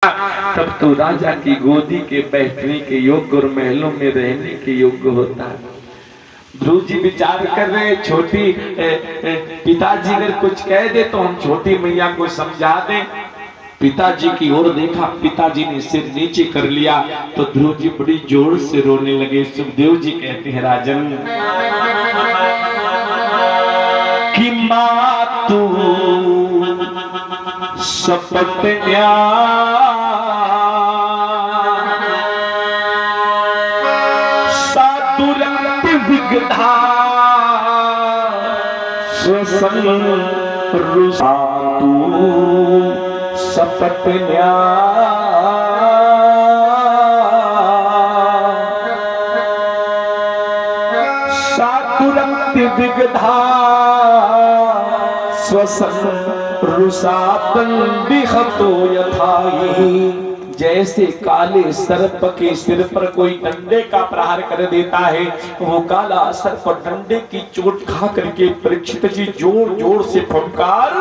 तब तो राजा की गोदी के बैठने के योग्य और महलों में रहने के योग्य होता है। ध्रुव जी विचार कर रहे, छोटी पिताजी अगर कुछ कह दे तो हम छोटी मैया को समझा दें। पिताजी की ओर देखा, पिताजी ने सिर नीचे कर लिया तो ध्रुव जी बड़ी जोर से रोने लगे। सुखदेव जी कहते हैं, राजन कि माँ तू शपथ साधुरक्त विगधा रुषा तू शपथ साधुरक्त विगधा स्वसन जैसे काले सर्प के सिर पर कोई डंडे का प्रहार कर देता है, वो काला सर्प डंडे की चोट खा करके परीक्षित जी जोर जोर से फुंकार।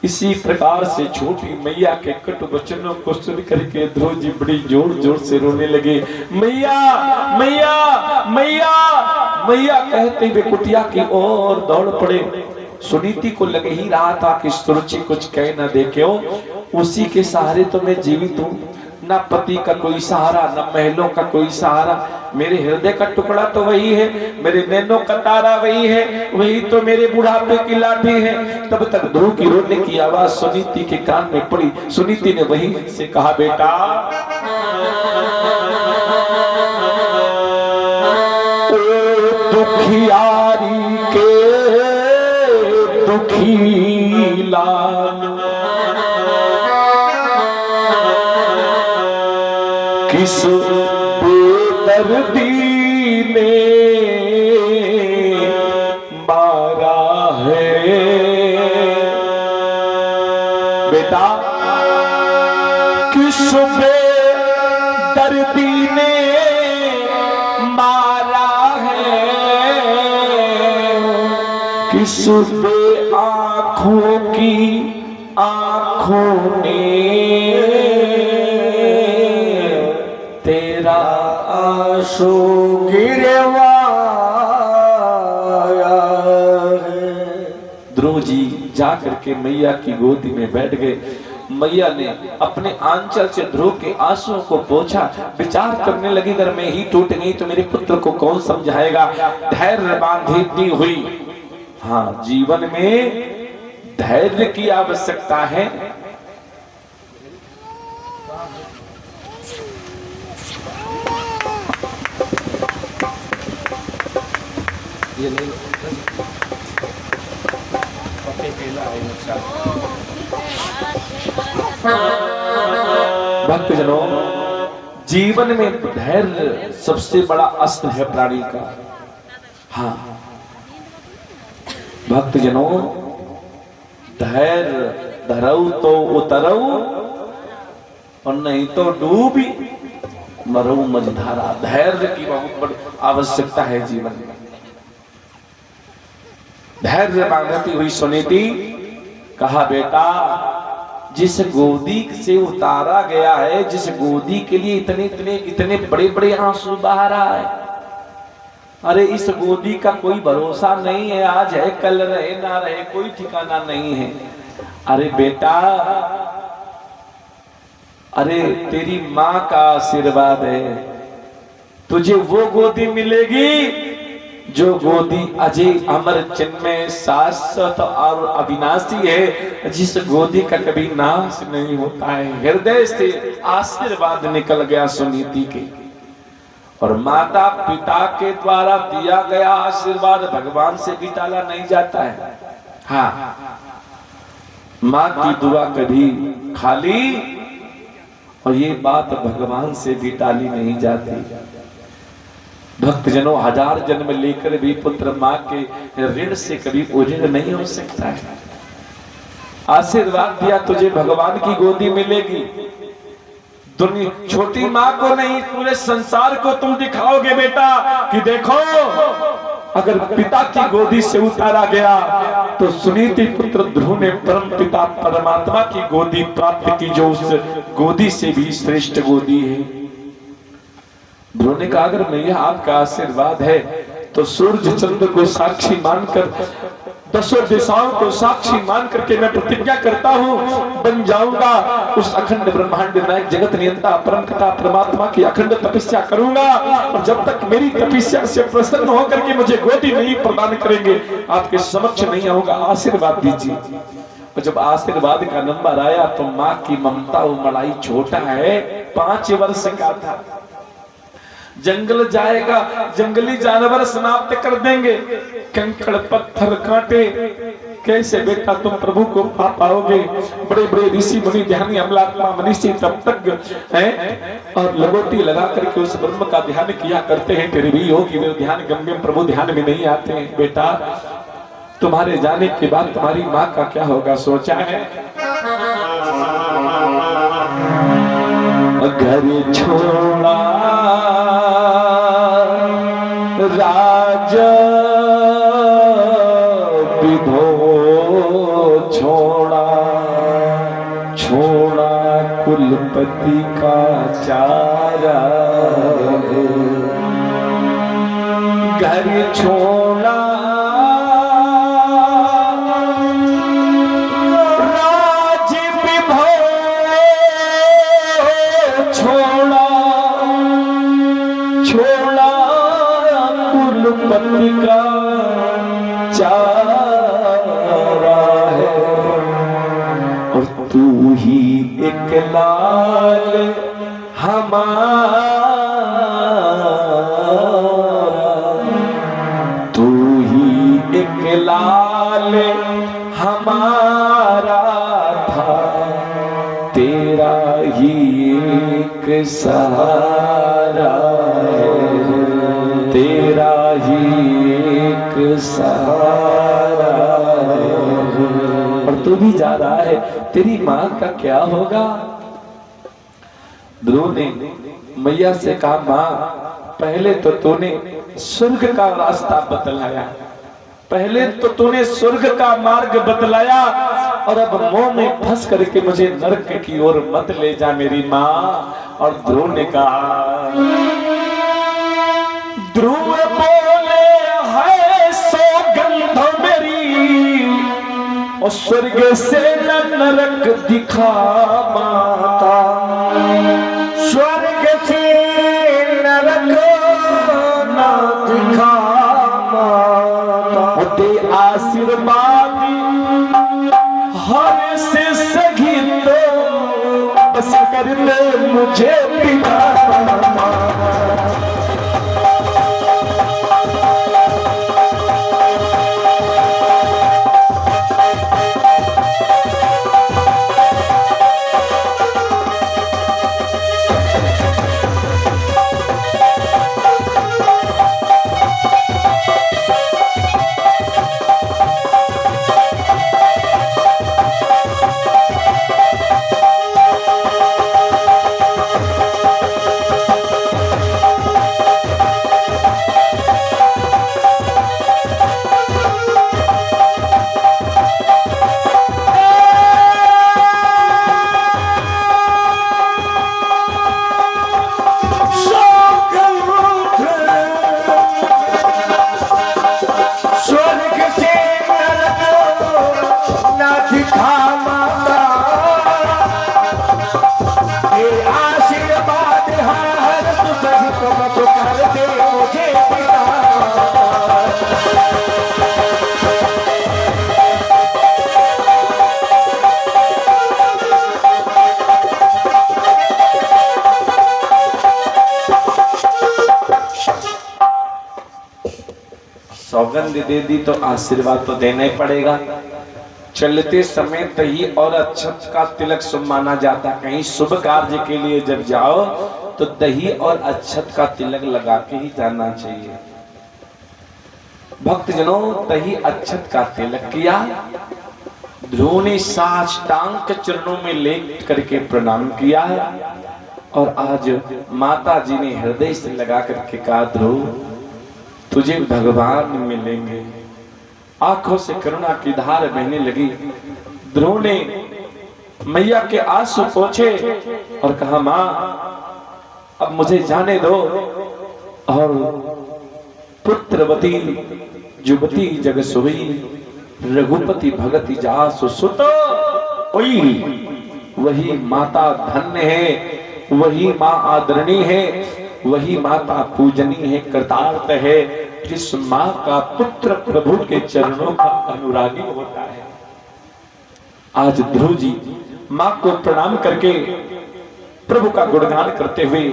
इसी प्रकार से छोटी मैया के कटु वचनों को सुन करके ध्रुव जी बड़ी जोर जोर से रोने लगे। मैया मैया मैया मैया कहते हुए कुटिया की ओर दौड़ पड़े। सुनीति को लग ही रहा था कि सुरुचि कुछ कह न दे, क्यों? उसी के सहारे तो मैं जीवित हूँ। ना पति का कोई सहारा, न महलों का कोई सहारा। मेरे हृदय का टुकड़ा तो वही है, मेरे नैनों का तारा वही है, वही तो मेरे बुढ़ापे की लाठी है। तब तक ध्रुव की रोने की आवाज सुनीति के कान में पड़ी। सुनीति ने वही से कहा, बेटा दुखियारी के दुखी लाल किस बेदर्दी ने मारा है। बेटा किस बेदर्दी ने मारा है, किस बे आँखों की आँखों ने तेरा आंसू गिरवाया है। ध्रुव जी जा करके मैया की गोदी में बैठ गए। मैया ने अपने आंचल से ध्रुव के आंसुओं को पोंछा। विचार करने लगी, अगर मैं ही टूट गई तो मेरे पुत्र को कौन समझाएगा। धैर्य बांधती हुई, हाँ, जीवन में धैर्य की आवश्यकता है। ये नहीं भक्तजनों, जीवन में धैर्य सबसे बड़ा अस्त्र है प्राणी का। हाँ भक्तजनों, धैर्य धरऊ तो उतरऊ और नहीं तो डूबी मरऊ मझधारा। धैर्य की बहुत बड़ी आवश्यकता है जीवन में। धैर्य बांधती हुई सुनीति कहा, बेटा जिस गोदी से उतारा गया है, जिस गोदी के लिए इतने इतने इतने बड़े बड़े आंसू बहा रहा है, अरे इस गोदी का कोई भरोसा नहीं है। आज है कल रहे ना रहे, कोई ठिकाना नहीं है। अरे बेटा, अरे तेरी माँ का आशीर्वाद है, तुझे वो गोदी मिलेगी जो गोदी अजय अमर चिन्मय शाश्वत और अविनाशी है, जिस गोदी का कभी नाश नहीं होता है। हृदय से आशीर्वाद निकल गया सुनीति के, और माता पिता के द्वारा दिया गया आशीर्वाद भगवान से भी टाला नहीं जाता है। हाँ, माँ की दुआ कभी खाली, और ये बात भगवान से भी टाली नहीं जाती। भक्तजनों, हजार जन्म लेकर भी पुत्र माँ के ऋण से कभी उऋण नहीं हो सकता है। आशीर्वाद दिया तुझे भगवान की गोदी मिलेगी। दुनिया छोटी माँ को नहीं, पूरे संसार को तुम दिखाओगे बेटा कि देखो अगर पिता की गोदी से उतारा गया तो सुनीति पुत्र ध्रुव ने परम पिता परमात्मा की गोदी प्राप्त की, जो उस गोदी से भी श्रेष्ठ गोदी है। ध्रुव ने कहा अगर मैया आपका आशीर्वाद है तो सूर्य चंद्र को साक्षी मानकर, दसों दिशाओं को साक्षी मान करके मैं प्रतिज्ञा करता हूँ बन जाऊंगा उस अखंड ब्रह्मांड नायक जगत नियंता परम पिता परमात्मा की अखंड तपस्या करूंगा, और जब तक मेरी तपस्या से प्रसन्न होकर के मुझे गोदी नहीं प्रदान करेंगे आपके समक्ष नहीं आऊंगा, आशीर्वाद दीजिए। और जब आशीर्वाद का नंबर आया तो माँ की ममता उमड़ाई, छोटा है 5 वर्ष का था, जंगल जाएगा जंगली जानवर समाप्त कर देंगे, कंकड़ पत्थर कांटे कैसे बेटा तुम प्रभु को पा पाओगे। बड़े बड़े ऋषि मुनि ध्यानी अमलात्मा मनीषी तब तक हैं और लगोटी लगा करके उस ब्रह्म का ध्यान किया करते हैं, फिर भी योगी ध्यान गम्य प्रभु ध्यान में नहीं आते हैं। बेटा तुम्हारे जाने के बाद तुम्हारी माँ का क्या होगा सोचा है? घर छोड़ा राज विधो छोड़ा, छोड़ा कुलपति का चारा, घर छोड़ा राज विधो छोड़ा, छोड़ा कुलपति का चारा है, और तू ही एक लाल हमारा, तू ही एक लाल हमारा था, तेरा ही एक सहारा है, तेरा ही एक सहारा है। और तू भी जा रहा है, तेरी माँ का क्या होगा? ध्रुव ने मैया से कहा माँ पहले तो तूने स्वर्ग का रास्ता बतलाया, पहले तो तूने स्वर्ग का मार्ग बतलाया, और अब मोह में फंस करके मुझे नरक की ओर मत ले जा मेरी माँ। और ध्रुव ने कहा, ध्रुव बोले है सौगंध मेरी, और स्वर्ग से न नरक दिखा माता, स्वर्ग से नरक न दिखा माता, दे आशीर्वाद हर से सगी तो बस कर ले मुझे पिता। सौगंध दे दी तो आशीर्वाद तो देना ही पड़ेगा। चलते समय दही और अक्षत का तिलक शुभ माना जाता, कहीं शुभ कार्य के लिए जब जाओ तो दही और अक्षत का तिलक लगा के ही जाना चाहिए। भक्तजनों दही अक्षत का तिलक किया, ध्रुव ने साष्टांग चरणों में लेट करके प्रणाम किया, और आज माता जी ने हृदय से लगा करके कहा ध्रुव तुझे भगवान मिलेंगे। आंखों से करुणा की धार बहने लगी। ध्रुव ने मैया के आंसू पोंछे और कहा, मां अब मुझे जाने दो। और पुत्रवती जुबती जग सोई, रघुपति भगति जासु सुत। वही माता धन्य है, वही माँ आदरणीय है, वही माता पूजनीय है, कृतार्थ है, जिस माँ का पुत्र प्रभु के चरणों का अनुरागी होता है। आज ध्रुव जी माँ को प्रणाम करके प्रभु का गुणगान करते हुए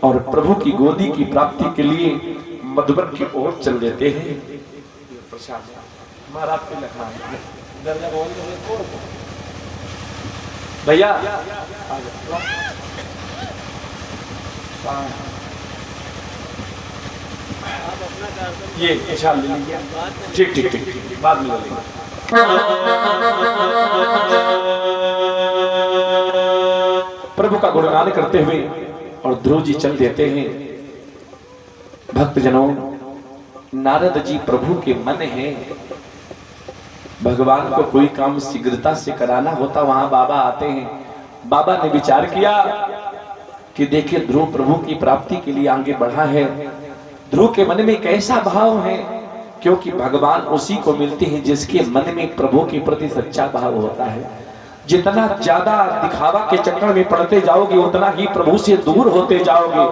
और प्रभु की गोदी की प्राप्ति के लिए मधुबन की ओर चल देते हैं। भैया ये इशारा ले लीजिए। ठीक ठीक ठीक, बाद में ले लेंगे। प्रभु का गुणगान करते हुए और ध्रुव जी चल देते हैं। भक्तजनों, नारद जी प्रभु के मन है। भगवान को कोई काम शीघ्रता से कराना होता, वहां बाबा आते हैं। बाबा ने विचार किया कि देखिए ध्रुव प्रभु की प्राप्ति के लिए आगे बढ़ा है। ध्रुव के मन में कैसा भाव है, क्योंकि भगवान उसी को मिलते हैं जिसके मन में प्रभु के प्रति सच्चा भाव होता है। जितना ज्यादा दिखावा के चक्कर में पड़ते जाओगे उतना ही प्रभु से दूर होते जाओगे।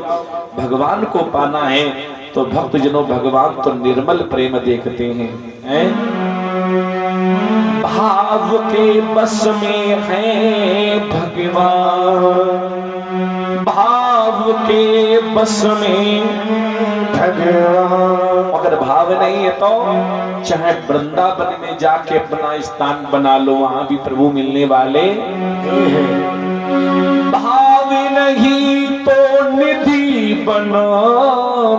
भगवान को पाना है तो भक्तजनों, भगवान तो निर्मल प्रेम देखते हैं, भाव के बस में है भगवान, भाव के बस में भगवान। अगर भाव नहीं है तो चाहे वृंदावन में जाके अपना स्थान बना लो, वहां भी प्रभु मिलने वाले हैं। भाव नहीं तो निधि बना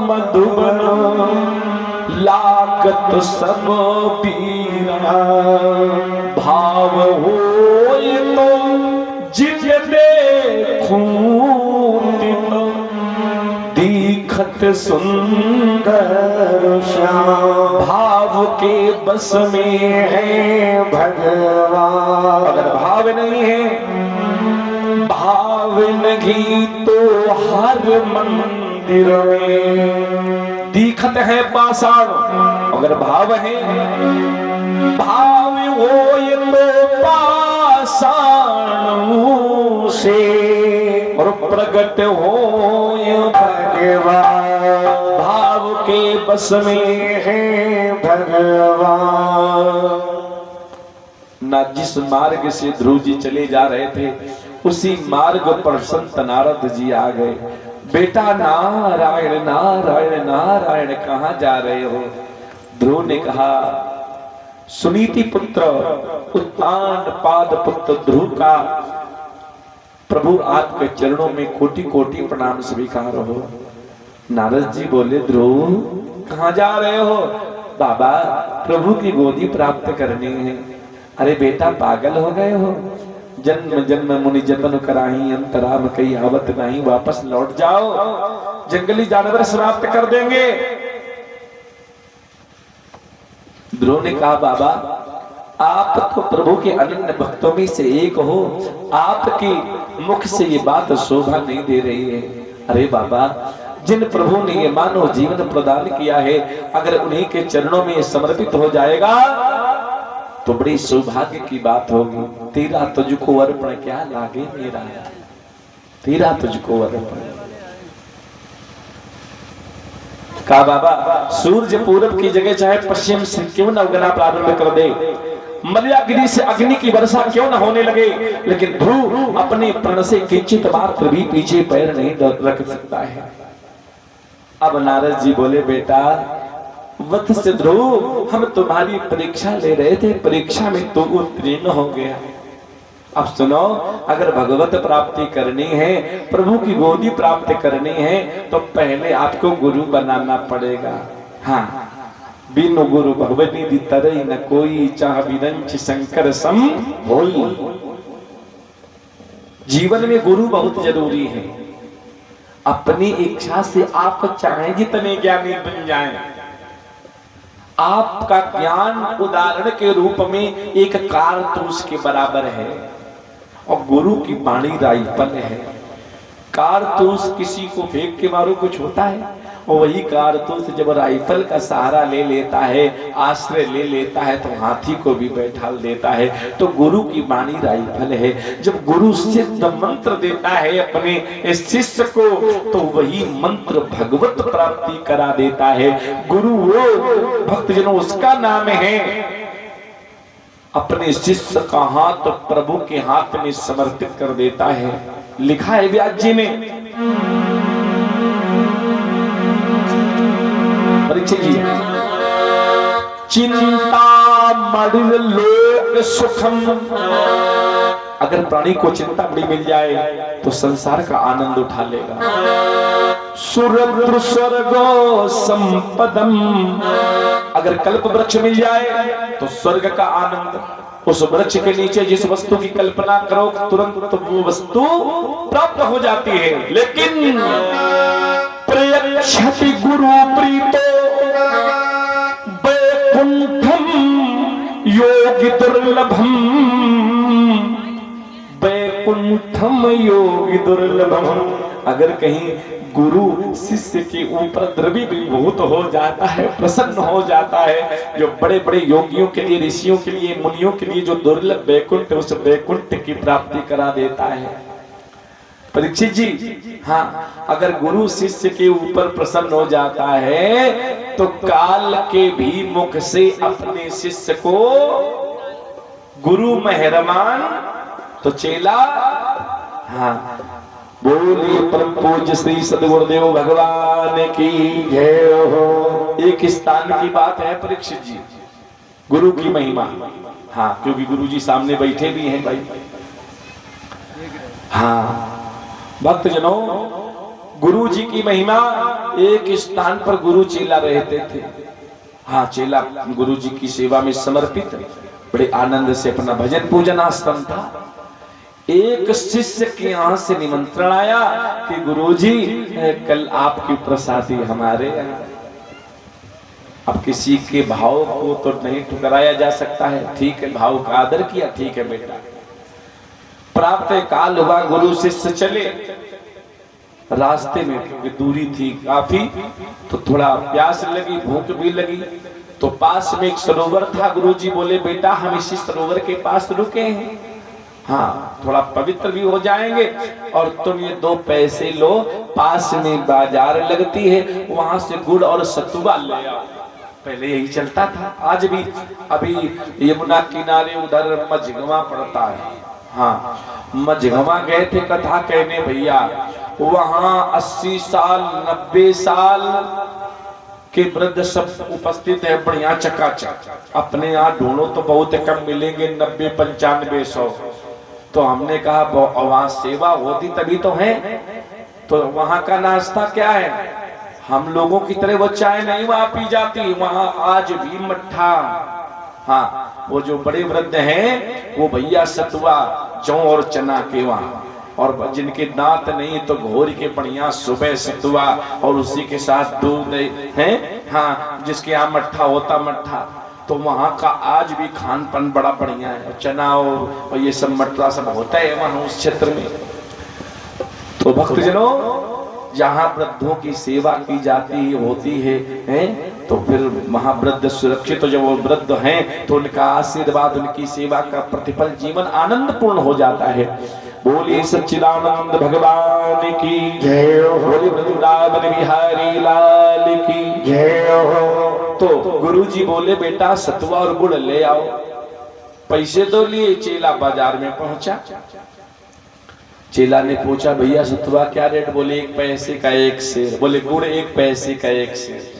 मधुबन, लागत सब पीरा। भाव हो तो जित देखूं दीखत सुंदर श्याम। भाव के बस में है भगवान। अगर भाव नहीं है, भाव नहीं तो हर मंदिर में दीखत है पाषाण। अगर भाव है, भाव हो तो पाषाण से और प्रगट हो भगवान। भाव के बस में है भगवान। ना जिस मार्ग से ध्रुव जी चले जा रहे थे उसी मार्ग पर संत नारद जी आ गए। बेटा नारायण नारायण नारायण, कहाँ जा रहे हो? ध्रुव ने कहा, सुनीति पुत्र उत्तान पाद पुत्र ध्रुव का प्रभु आपके चरणों में कोटि कोटि प्रणाम स्वीकार हो। नारद जी बोले, ध्रुव कहाँ जा रहे हो? बाबा प्रभु की गोदी प्राप्त करनी है। अरे बेटा पागल हो गए हो? जन्म जन्म मुनि जतन कराही, अंतराम कई आवत नहीं। वापस लौट जाओ, जंगली जानवर समाप्त कर देंगे। ध्रुव ने कहा, बाबा आप तो प्रभु के अनन्य भक्तों में से एक हो, आपकी मुख से ये बात शोभा नहीं दे रही है। अरे बाबा, जिन प्रभु ने ये मानव जीवन प्रदान किया है, अगर उन्हीं के चरणों में समर्पित हो जाएगा तो बड़ी सौभाग्य की बात होगी। तेरा तुझको अर्पण क्या लागे मेरा, तेरा तुझको अर्पण। कहा, बाबा सूर्य पूरब की जगह चाहे पश्चिम से क्यों न उगना प्रारंभ कर दे, मलयागिरी से अग्नि की वर्षा क्यों न होने लगे, लेकिन ध्रुव अपने प्रण से किंचित मात्र भी पीछे पैर नहीं रख सकता है। अब नारद जी बोले, बेटा वत्स ध्रुव, हम तुम्हारी परीक्षा ले रहे थे, परीक्षा में तू उत्तीर्ण हो गया। अब सुनो, अगर भगवत प्राप्ति करनी है, प्रभु की गोदी प्राप्त करनी है, तो पहले आपको गुरु बनाना पड़ेगा। हाँ, बिनु गुरु भगवती दी तरई न कोई, चाह विरंच शंकर सम होई। जीवन में गुरु बहुत जरूरी है। अपनी इच्छा से आप चाहे जितने ज्ञानी बन जाएं, आपका ज्ञान उदाहरण के रूप में एक कारतूस के बराबर है और गुरु की वाणी राइफल है। कारतूस किसी को फेंक के मारो कुछ होता है, और वही कारतूस जब राइफल का सहारा ले लेता है, आश्रय ले लेता है, तो हाथी को भी बैठाल देता है। तो गुरु की वाणी राइफल है। जब गुरु सिद्ध मंत्र देता है अपने शिष्य को, तो वही मंत्र भगवत प्राप्ति करा देता है। गुरु वो भक्तजनों उसका नाम है। अपने शिष्य का हाथ प्रभु के हाथ में समर्पित कर देता है। लिखा है व्यास जी ने, परीक्षित जी, चिंता मड़िल लोक सुखम। अगर प्राणी को चिंता बड़ी मिल जाए तो संसार का आनंद उठा लेगा। सुरद्र स्वर्गो संपदम। अगर कल्प वृक्ष मिल जाए तो स्वर्ग का आनंद। उस वृक्ष के नीचे जिस वस्तु की कल्पना करो तुरंत तो वो वस्तु प्राप्त हो जाती है। लेकिन प्रयच्छति गुरु प्रीतो वैकुंठम योगी दुर्लभम। वैकुंठम योगी दुर्लभम। अगर कहीं गुरु शिष्य के ऊपर द्रवीभूत हो जाता है, प्रसन्न हो जाता है, जो बड़े बड़े योगियों के लिए, ऋषियों के लिए, मुनियों के लिए जो दुर्लभ वैकुंठ, उस वैकुंठ की प्राप्ति करा देता है। परीक्षित जी, हाँ, अगर गुरु शिष्य के ऊपर प्रसन्न हो जाता है तो काल के भी मुख से अपने शिष्य को गुरु मेहरमान तो चेला, हाँ, बोलिए परम पूज्य श्री सद्गुरुदेव भगवान की जय हो। एक स्थान की बात है परीक्षित जी, गुरु की महिमा, हाँ, क्योंकि गुरु जी सामने बैठे भी हैं भाई। हाँ भक्तजनों, गुरु जी की महिमा, एक स्थान पर गुरु चेला रहते थे। हाँ, चेला गुरु जी की सेवा में समर्पित, बड़े आनंद से अपना भजन पूजन आश्रम था। एक शिष्य के यहाँ से निमंत्रण आया कि गुरुजी कल आपकी प्रसादी हमारे यहाँ। अब किसी के भाव को तो नहीं ठुकराया जा सकता है, ठीक है, भाव का आदर किया, ठीक है बेटा। प्राप्त काल हुआ, गुरु शिष्य चले। रास्ते में क्योंकि दूरी थी काफी, तो थोड़ा प्यास लगी, भूख भी लगी, तो पास में एक सरोवर था। गुरुजी बोले बेटा हम इसी सरोवर के पास रुके हैं, हाँ, थोड़ा पवित्र भी हो जाएंगे और तुम ये 2 पैसे लो, पास में बाजार लगती है, वहां से गुड़ और सतुआ ले आओ। पहले यही चलता था, आज भी अभी यमुना किनारे उधर मझगवा पड़ता है। हाँ, मझगवा गए थे कथा कहने भैया, वहां 80 साल 90 साल के वृद्ध सब उपस्थित है, बढ़िया चकाचक। अपने यहाँ ढूंढो तो बहुत कम मिलेंगे, 90 95 100। तो हमने कहा वहां सेवा होती तभी तो है, तो वहां का नाश्ता क्या है? हम लोगों की तरह वो चाय नहीं वहां पी जाती, वहां आज भी मट्ठा। हाँ, वो जो बड़े वृद्ध हैं वो भैया सतुआ, जौ और चना के वहां, और जिनके दांत नहीं तो घोर के बढ़िया सुबह सतुआ और उसी के साथ दूध है। हाँ, जिसके यहाँ मट्ठा होता मट्ठा, तो वहाँ का आज भी खान पान बड़ा बढ़िया है। चना और ये सब मट्ठा सब होता है वहाँ उस क्षेत्र में। तो भक्तजनों, जहाँ वृद्धों की सेवा की जाती होती है, तो फिर महावृद्ध सुरक्षित, तो जब वो वृद्ध हैं तो उनका आशीर्वाद, उनकी सेवा का प्रतिफल जीवन आनंद पूर्ण हो जाता है। बोलिए सच्चिदानंद भगवान की जय हो, बोलिए वृंदावन बिहारी लाल की जय हो। तो गुरुजी बोले बेटा सतुआ और गुड़ ले आओ। पैसे दो लिए, चेला बाजार में पहुंचा। चेला ने पूछा भैया सतुआ क्या रेट? बोले 1 पैसे का 1 सेर। बोले गुड़ 1 पैसे का 1 सेर।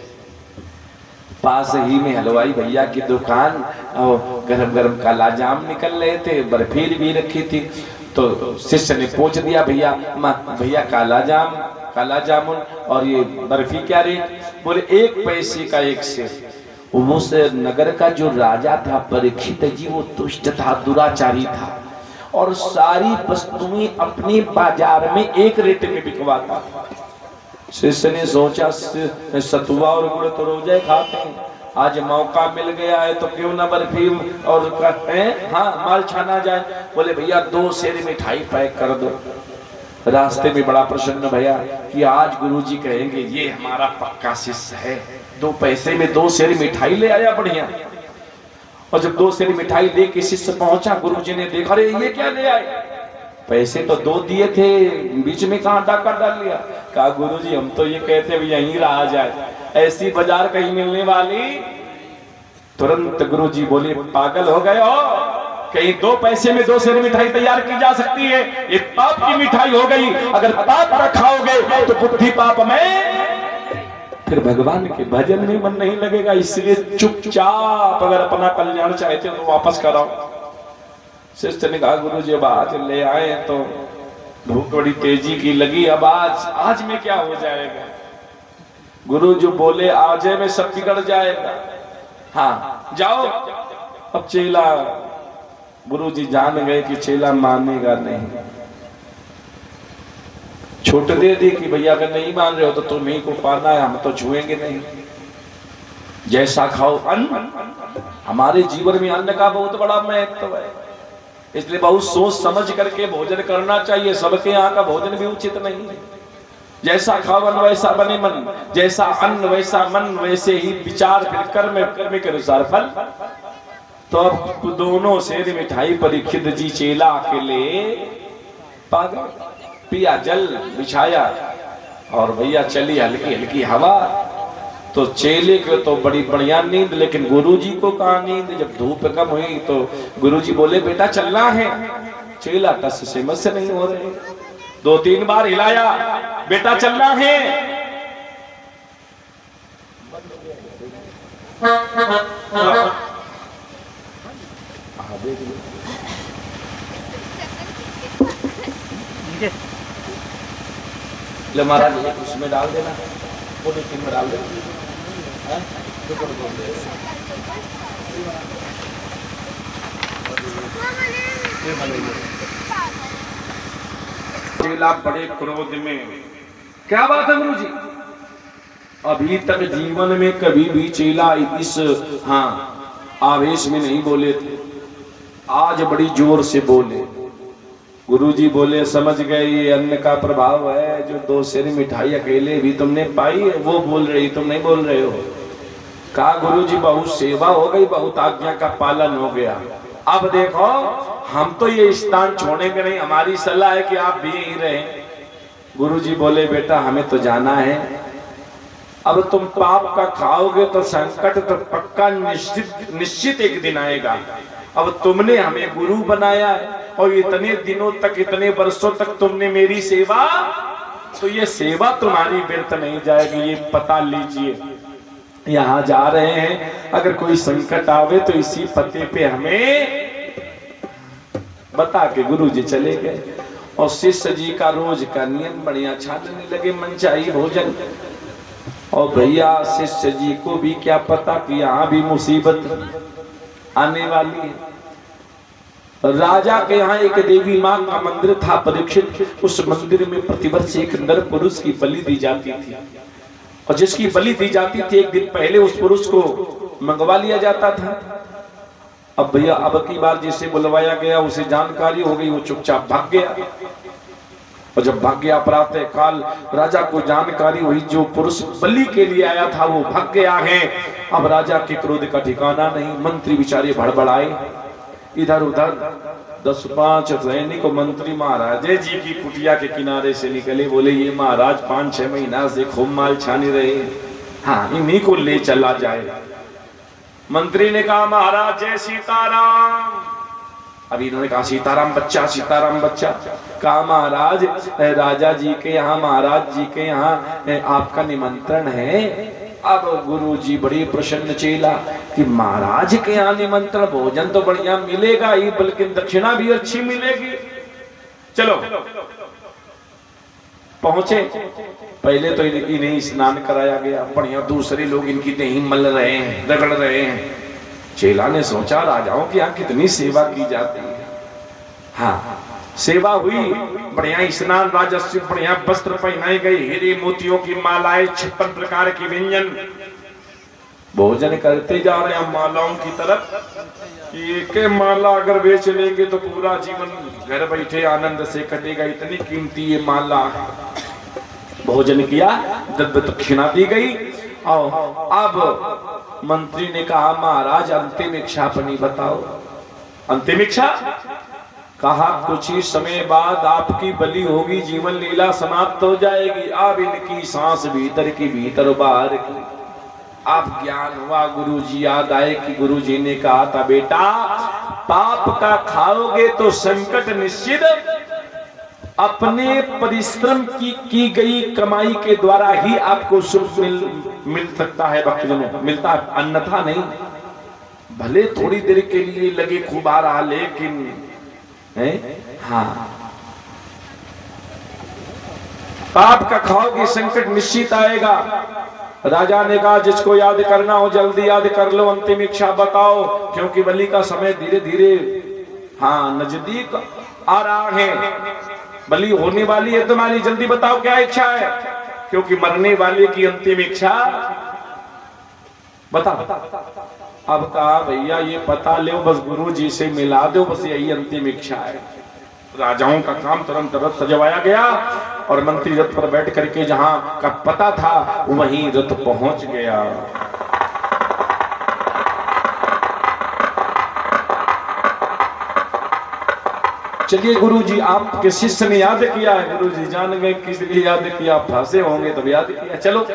पास ही में हलवाई भैया की दुकान, और गरम गरम काला जाम निकल रहे थे, बर्फी भी रखी थी। तो शिष्य ने पूछ दिया भैया भैया काला जामुन और ये बर्फी क्या रेट? बोले 1 पैसे का 1 सेर। उस नगर का जो राजा था परीक्षित जी, वो दुष्ट था, दुराचारी था, और सारी वस्तुएं अपने बाजार में 1 रेट में बिकवाता। शिष्य ने सोचा सतुआ और गुड़ तो रोज खाते हैं, आज मौका मिल गया है तो क्यों ना बर्फी और हाँ माल छाना जाए। बोले भैया 2 सेर मिठाई पैक कर दो। रास्ते में बड़ा प्रसन्न भैया कि आज गुरुजी कहेंगे ये हमारा पक्का शिष्य है। 2 पैसे में 2 सेर मिठाई ले आया बढ़िया। और जब 2 सेर मिठाई दे के शिष्य पहुंचा, गुरुजी ने देखा अरे ये क्या ले आए, पैसे तो 2 दिए थे, बीच में कहां डाका डाल लिया। कहा गुरुजी हम तो ये कहते हैं यहीं रहा जाए, ऐसी बाजार कहीं मिलने वाली। तुरंत गुरुजी बोले पागल हो गए हो, कहीं 2 पैसे में 2 सेर मिठाई तैयार की जा सकती है? ये पाप की मिठाई हो गई। अगर पाप का खाओगे तो बुद्धि पाप में, फिर भगवान के भजन में मन नहीं लगेगा। इसलिए चुपचाप अगर अपना कल्याण चाहते हो तो वापस कराओ। शिष्य ने कहा गुरुजी अब आज ले आए तो भूख बड़ी तेजी की लगी, अब आज में क्या हो जाएगा। गुरु जो बोले आज में सब बिगड़ जाएगा। हाँ जाओ। अब चेला, गुरुजी जान गए कि चेला मानेगा नहीं। छूट दे दी कि भैया अगर नहीं मान रहे हो तो तुम्हीं को पाना है, हम तो छुएंगे नहीं। जैसा खाओ अन्न। हमारे जीवन में अन्न का बहुत बड़ा महत्व है, इसलिए बहुत सोच समझ करके भोजन करना चाहिए। सबके यहाँ का भोजन भी उचित नहीं है। जैसा खाओ अन्न वैसा बने मन, जैसा अन्न वैसा मन, वैसे ही विचार फिर कर्म के अनुसार फल। तो अब दोनों सेर मिठाई परीक्षित जी चेला अकेले पागल, पिया जल बिछाया और भैया चली हल्की हल्की हवा। तो चेले को तो बड़ी बढ़िया नींद, लेकिन गुरुजी को कहा नींद। जब धूप कम हुई तो गुरुजी बोले बेटा चलना है। चेला टस से मस नहीं हो रहे, 2-3 बार हिलाया, बेटा चलना है। ले महाराज उसमें डाल देना, पॉलिथीन में डाल देना। चेला बड़े क्रोध में, क्या बात है गुरुजी? अभी तक जीवन में कभी भी चेला इस आवेश में नहीं बोले थे, आज बड़ी जोर से बोले। गुरुजी बोले समझ गए ये अन्न का प्रभाव है, जो 2 सेर मिठाई अकेले भी तुमने पाई है वो बोल रही, तुम नहीं बोल रहे हो। कहा गुरुजी बहुत सेवा हो गई, बहुत आज्ञा का पालन हो गया। अब देखो हम तो ये स्थान छोड़ेंगे नहीं, हमारी सलाह है कि आप भी यहीं रहें। गुरुजी बोले बेटा हमें तो जाना है, अब तुम पाप का खाओगे तो संकट तो पक्का निश्चित एक दिन आएगा। अब तुमने हमें गुरु बनाया है और इतने दिनों तक, इतने वर्षों तक तुमने मेरी सेवा, तो ये सेवा तुम्हारी व्यर्थ नहीं जाएगी, ये पता लीजिए। यहाँ जा रहे हैं, अगर कोई संकट आवे तो इसी पते पे हमें बता के गुरुजी चले गए। और शिष्य जी का रोज का नियम बढ़िया छानने लगे मनचाही भोजन। और भैया शिष्य जी को भी क्या पता कि यहाँ भी मुसीबत आने वाली है। राजा के यहाँ एक देवी माँ का मंदिर था परीक्षित। उस मंदिर में प्रतिवर्ष एक नर पुरुष की बलि दी जाती थी, और जिसकी बलि दी जाती थी एक दिन पहले उस पुरुष को मंगवा लिया जाता था। अब भैया अब की बार जिसे बुलवाया गया उसे जानकारी हो गई, वो चुपचाप भाग गया। और जब भाग गया प्रातः काल राजा को जानकारी हुई जो पुरुष बलि के लिए आया था वो भाग गया है। अब राजा के क्रोध का ठिकाना नहीं, मंत्री बेचारे भड़बड़ाए, इधर उधर 10-5 सैनिक मंत्री महाराज जी की कुटिया के किनारे से निकले। बोले ये महाराज 5-6 महीना से खूब माल छाने रहे, हाँ इन्हीं को ले चला जाए। मंत्री ने कहा महाराज जय सीताराम। अभी इन्होंने कहा सीताराम बच्चा, सीताराम बच्चा। कहा महाराज राजा जी के यहाँ, महाराज जी के यहाँ आपका निमंत्रण है। अब गुरुजी बड़ी प्रसन्न चेला कि महाराज के यहाँ निमंत्रण, भोजन तो बढ़िया मिलेगा ही बल्कि दक्षिणा भी अच्छी मिलेगी। चलो पहुंचे। पहले तो इन्हें स्नान कराया गया, बढ़िया दूसरे लोग इनकी देही मल रहे हैं, रगड़ रहे हैं। चेला ने सोचा राजाओं की यहाँ कितनी सेवा की जाती है। हाँ सेवा हुई, बढ़िया स्नान, राजस्व, बढ़िया वस्त्र पहनाए गए, हीरे मोतियों की मालाएं, 56 प्रकार के व्यंजन। भोजन करते जा रहे हैं हम मालाओं की तरफ। एक माला अगर बेच लेंगे तो पूरा जीवन घर बैठे आनंद से कटेगा, इतनी कीमती ये माला है। भोजन किया, द्रव्य दक्षिणा दी गई। और अब मंत्री ने कहा महाराज अंतिम इच्छा अपनी बताओ। अंतिम इच्छा कहा कुछ ही समय बाद आपकी बलि होगी, जीवन लीला समाप्त हो जाएगी। अब इनकी सांस भीतर की भीतर बाहर की। अब ज्ञान हुआ, गुरुजी याद आए कि गुरुजी ने कहा था बेटा पाप का खाओगे तो संकट निश्चित, अपने परिश्रम की गई कमाई के द्वारा ही आपको सुख मिल सकता है भक्तजनों, मिलता है, अन्यथा नहीं। भले थोड़ी देर के लिए लगे खूब आ रहा, लेकिन है हाँ पाप का खाओगे संकट निश्चित आएगा। राजा ने कहा जिसको याद करना हो जल्दी याद कर लो, अंतिम इच्छा बताओ, क्योंकि बलि का समय धीरे धीरे हाँ नजदीक आ रहा है। बलि होने वाली है तुम्हारी, जल्दी बताओ क्या इच्छा है, क्योंकि मरने वाले की अंतिम इच्छा बता। अब कहा भैया ये पता लो, बस गुरुजी से मिला दो, बस यही अंतिम इच्छा है। राजाओं का काम तुरंत रथ सजवाया गया और मंत्री रथ पर बैठ करके जहां का पता था वहीं रथ पहुंच गया। चलिए गुरुजी आपके शिष्य ने याद किया है, गुरुजी जान गए किस लिए याद किया, फंसे होंगे तब याद किया। चलो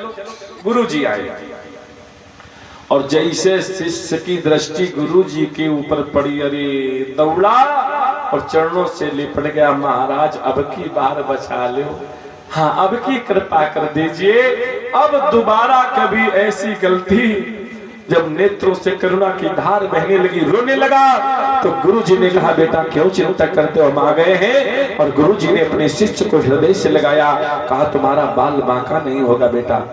गुरुजी आए और जैसे शिष्य की दृष्टि गुरुजी के ऊपर पड़ी, अरे दौड़ा और चरणों से लिपट गया। महाराज अब की बार बचा लो, हाँ अब की कृपा कर दीजिए, अब दोबारा कभी ऐसी गलती। जब नेत्रों से करुणा की धार बहने लगी, रोने लगा, तो गुरुजी ने कहा बेटा क्यों चिंता करते हो, हम आ गए हैं। और गुरुजी ने अपने शिष्य को हृदय से लगाया, कहा तुम्हारा बाल बांका नहीं होगा बेटा।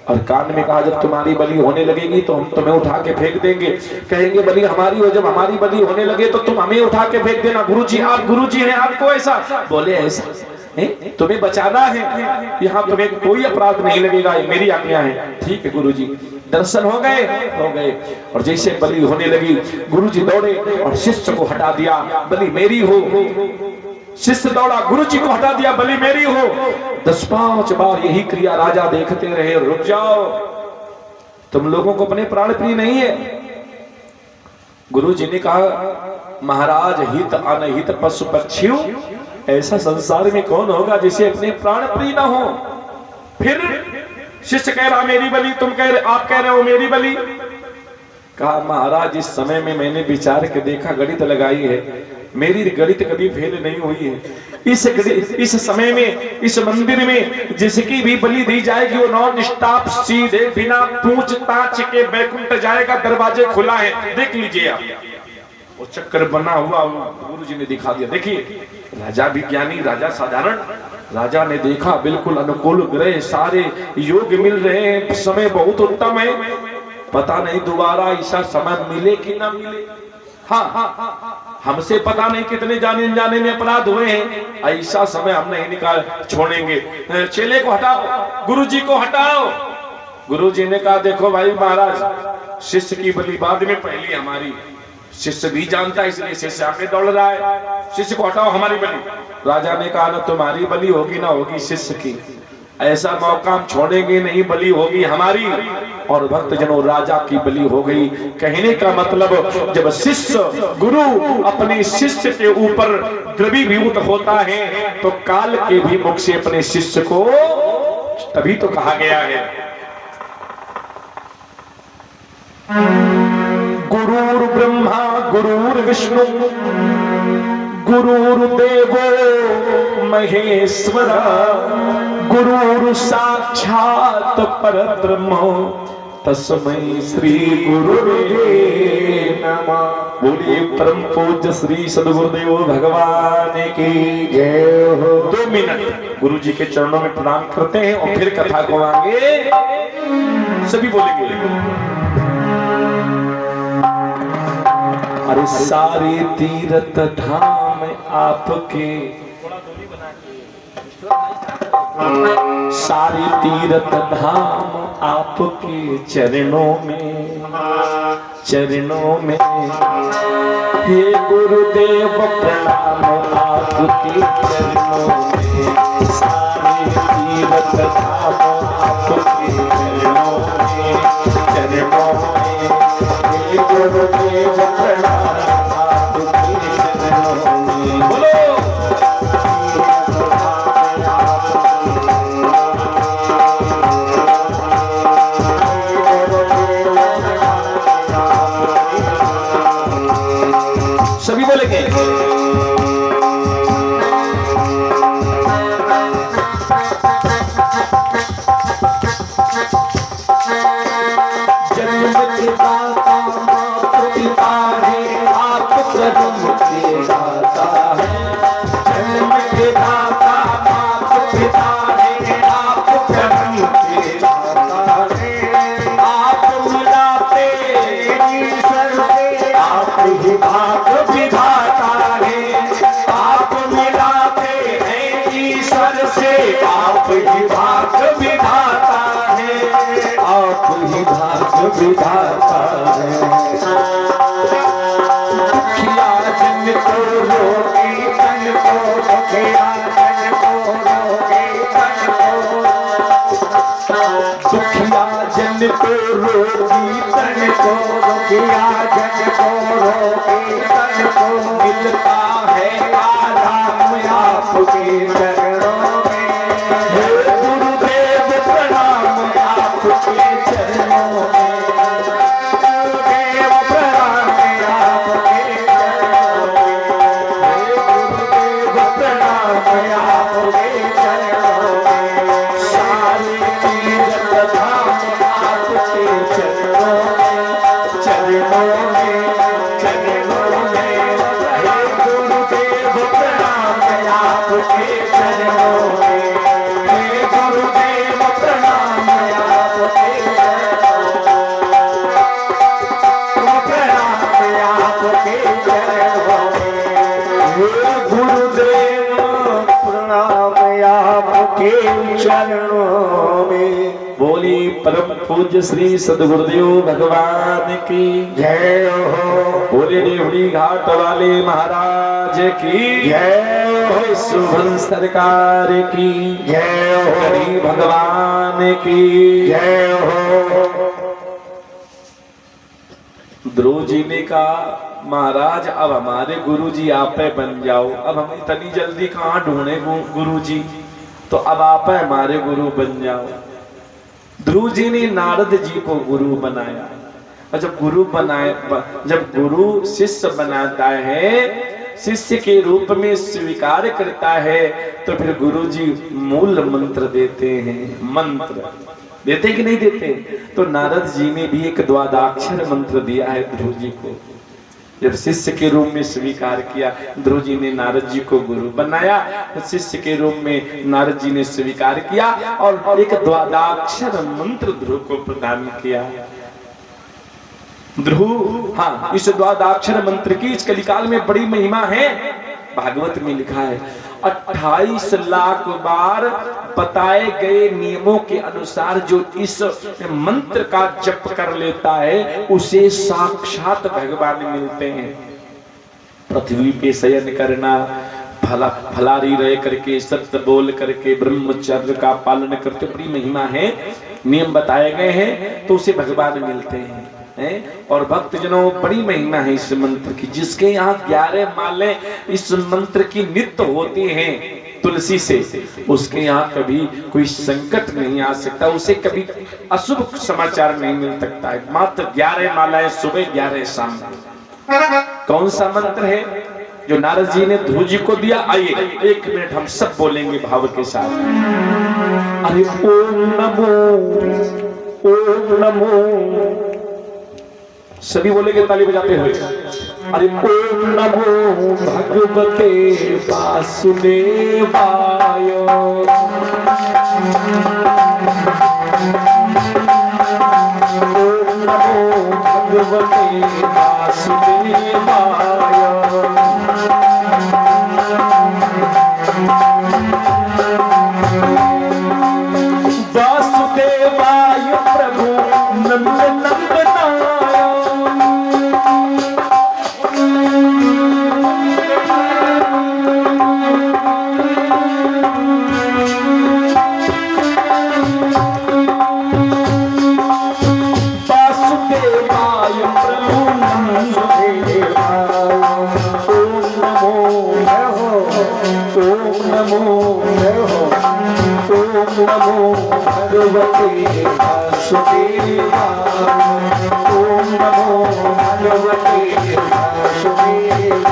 और कान में कहा जब तुम्हारी बलि होने लगेगी तो हम तुम्हें उठा के फेंक देंगे, कहेंगे बलि हमारी हो, जब हमारी बलि होने लगे तो तुम हमें उठा के फेंक देना। गुरुजी आप गुरुजी हैं, आपको ऐसा बोले, ऐसा तुम्हें बचाना है, यहाँ तुम्हें कोई अपराध नहीं लगेगा, मेरी आज्ञा है। ठीक है गुरुजी। दर्शन हो गए। और जैसे बलि होने लगी गुरुजी दौड़े और शिष्य को हटा दिया, बलि मेरी हो। शिष्य दौड़ा, गुरुजी को हटा दिया, बलि मेरी हो। 10-5 बार यही क्रिया राजा देखते रहे। रुक जाओ, तुम लोगों को अपने प्राण प्रिय नहीं है। गुरुजी ने कहा महाराज हित अनहित पशु पक्षियों, ऐसा संसार में कौन होगा जिसे अपने प्राण प्रिय ना हो। फिर शिष्य कह रहा मेरी बलि, तुम कह रहे, आप कह रहे हो मेरी बलि। कहा महाराज इस समय में मैंने विचार के देखा, गणित लगाई है, मेरी गणित कभी फेल नहीं हुई है। इस समय में इस मंदिर में जिसकी भी बलि दी जाएगी वो नॉन स्टॉप सीधे बिना पूछताछ के बैकुंठ जाएगा, दरवाजे खुला है, देख लीजिए आप। वो चक्कर बना हुआ गुरुजी ने दिखा दिया। देखिए राजा विज्ञानी, राजा साधारण, राजा ने देखा बिल्कुल अनुकूल ग्रह, सारे योग मिल रहे हैं, समय बहुत उत्तम है। पता नहीं दोबारा ऐसा समय मिले कि ना मिले। हाँ हमसे पता नहीं कितने जाने जाने में अपराध हुए हैं, ऐसा समय हम नहीं निकाल छोड़ेंगे। चेले को हटाओ, गुरुजी को हटाओ। गुरुजी ने कहा देखो भाई महाराज, शिष्य की बलि बाद में, पहली हमारी। शिष्य भी जानता है इसलिए शिष्य आगे दौड़ रहा है, शिष्य को हटाओ हमारी बलि। राजा ने कहा ना तुम्हारी बलि होगी ना होगी शिष्य की, ऐसा मौका हम छोड़ेंगे नहीं, बलि होगी हमारी। और भक्तजनों राजा की बलि हो गई। कहने का मतलब जब शिष्य गुरु अपने शिष्य के ऊपर द्रवीभूत होता है तो काल के भी मुख से अपने शिष्य को, तभी तो कहा गया है गुरुर् ब्रह्मा गुरुर्विष्णु गुरुर्देवो महेश्वरा गुरुर् साक्षात् परब्रह्म तस्मै श्री गुरुवे नमः। बोलिए परम पूज्य श्री सद्गुरुदेव भगवान की जय हो। 2 मिनट गुरुजी के चरणों में प्रणाम करते हैं और फिर कथा को आगे सभी बोलेंगे। अरे सारे तीर्थ धाम आपके, सारे तीर्थ धाम आपके चरणों में, चरणों में। हे गुरुदेव प्रणाम आपके चरणों में, सारे तीर्थ धाम आपके चरणों में, चरणों में। हे गुरुदेव प्रणाम आपके चरणों में। बोलो सभी बोलेंगे। जन्म के दाता माता पिता है, आप कर्म के दाता है। जन्म के दाता माता पिता है, आप कर्म के दाता है। आप मिलाते ईश्वर से, आप ही भाग विधाता है। आप मिलाते हैं ईश्वर से, आप ही भाग विधाता है। आप ही भाग विधाता है। दुखिया जन को रोगी तन को, दुखिया जन को रोगी तन को, दुखिया जन को रोगी तन को, दुखिया जन को रोगी तन को मिलता है आराम आपके चरणों में। हे गुरुदेव प्रणाम आपके चरणों में, गुरुदेव प्रणाम आपके चरणों में। हे गुरुदेव प्रणाम आपके चरणों में, सारे तीर्थ धाम आपके चरणों में, चरणों में, चरणों में। हे गुरुदेव प्रणाम आपके चरणों में, हे गुरुदेव प्रणाम आपके चरणों में, प्रणाम आपके चरणों में। हे गुरुदेव प्रणाम आपके चरणों में। बोली परम पूज्य श्री सद्गुरुदेव भगवान की जय हो। बोले देवड़ी घाट वाले महाराज की जय हो। सुभन सरकार की जय हो। हरि भगवान की जय हो। ध्रुव जी ने कहा महाराज अब हमारे गुरु जी आप बन जाओ। अब हम इतनी जल्दी कहाँ ढूंढे गुरु जी, तो अब आप हमारे गुरु बन जाओ। ध्रुव जी ने नारद जी को गुरु बनाया, और जब गुरु बनाए, जब गुरु शिष्य बनाता है, शिष्य के रूप में स्वीकार करता है, तो फिर गुरु जी मूल मंत्र देते हैं। मंत्र देते कि नहीं देते? तो नारद जी ने भी एक द्वादशाक्षर मंत्र दिया है ध्रुव जी को। जब शिष्य के रूप में स्वीकार किया, ध्रुव जी ने नारद जी को गुरु बनाया, शिष्य के रूप में नारद जी ने स्वीकार किया और एक द्वादशाक्षर मंत्र ध्रुव को प्रदान किया। ध्रुव, हाँ, इस द्वादशाक्षर मंत्र की इस कलिकाल में बड़ी महिमा है। भागवत में लिखा है 28 लाख बार बताए गए नियमों के अनुसार जो इस मंत्र का जप कर लेता है उसे साक्षात भगवान मिलते हैं। पृथ्वी पे शयन करना, फलारी रह करके, सत्य बोल करके, ब्रह्मचर्य का पालन करते, बड़ी महिमा है, नियम बताए गए हैं, तो उसे भगवान मिलते हैं। और भक्त जनों बड़ी महिमा है इस मंत्र की। जिसके यहाँ 11 मालें इस मंत्र की नित्य होती हैं तुलसी से, उसके यहाँ कभी कोई संकट नहीं आ सकता, उसे कभी अशुभ समाचार नहीं मिल सकता है। मात्र 11 मालाएं सुबह 11 शाम। कौन सा मंत्र है जो नारद जी ने ध्रुव जी को दिया? आइए 1 मिनट हम सब बोलेंगे भाव के साथ। अरे ओम नमो, ओम नमो, सभी बोलेंगे ताली बजाते हुए। अरे ओम नमो भगवते वासुदेवाय, ओम नमो भगवते वासुदेवाय। वासुदेवाय प्रभु नंद नंदनाय वासुदेवाय प्रभु नंददेवाय ओम नमो भगवते वासुदेवाय ओम नमो भगवते वासुदेवाय।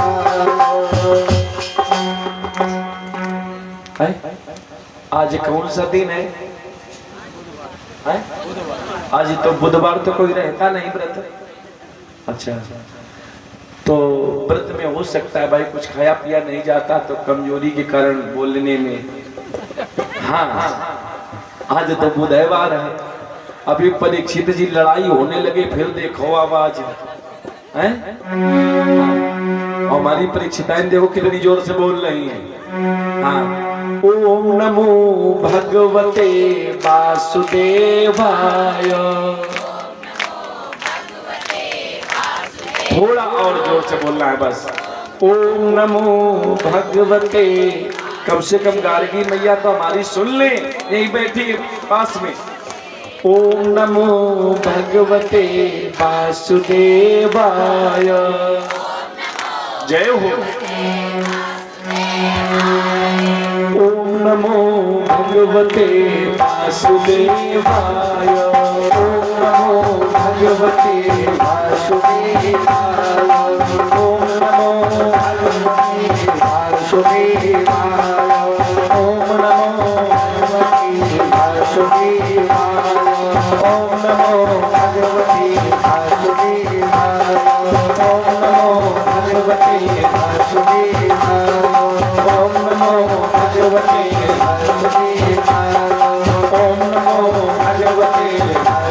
आज कौन सा दिन है? आज तो बुधवार, तो कोई रहता नहीं व्रत। अच्छा, तो व्रत में हो सकता है भाई कुछ खाया पिया नहीं जाता तो कमजोरी के कारण बोलने में। हाँ, आज तो बुधवार है। अभी परीक्षित जी लड़ाई होने लगे, फिर देखो आवाज है। हमारी परीक्षिताएं देखो कितनी जोर से बोल रही हैं। हाँ, ओम नमो भगवते वासुदेवाय। थोड़ा और जोर से बोलना है बस। ओम नमो भगवते, कम से कम गार्गी मैया तो हमारी सुन ले, यही बैठी पास में। ओम नमो भगवते वासुदेवाय। जय हो। ओम नमो भगवते वासुदेवाय। ओम नमो भगवते वासुदेवाय। ओम नमो भगवते वासुदेवाय। ओम नमो भगवते वासुदेवाय। ओम नमो भगवते वासुदेवाय। ओम नमो भगवते वासुदेवाय। ओम नमो भगवते वासुदेवाय। ओम नमो भगवते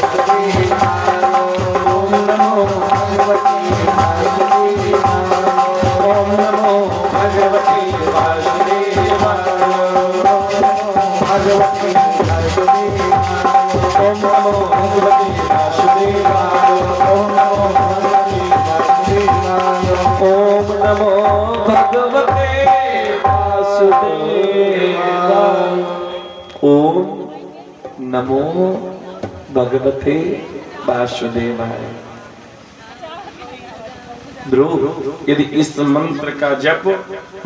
वासुदेवाय। ओम नमो भगवते वासुदेवाय। ओम नमो भगवते वासुदेवाय। भगवते वासुदेवाय। ओम नमो भगवते वासुदेवाय। ओम नमो भगवते वासुदेवाय। ओम नमो भगवते वासुदेवाय। ओम नमो भगवते वासुदेवाय। ध्रुव, यदि इस मंत्र का जप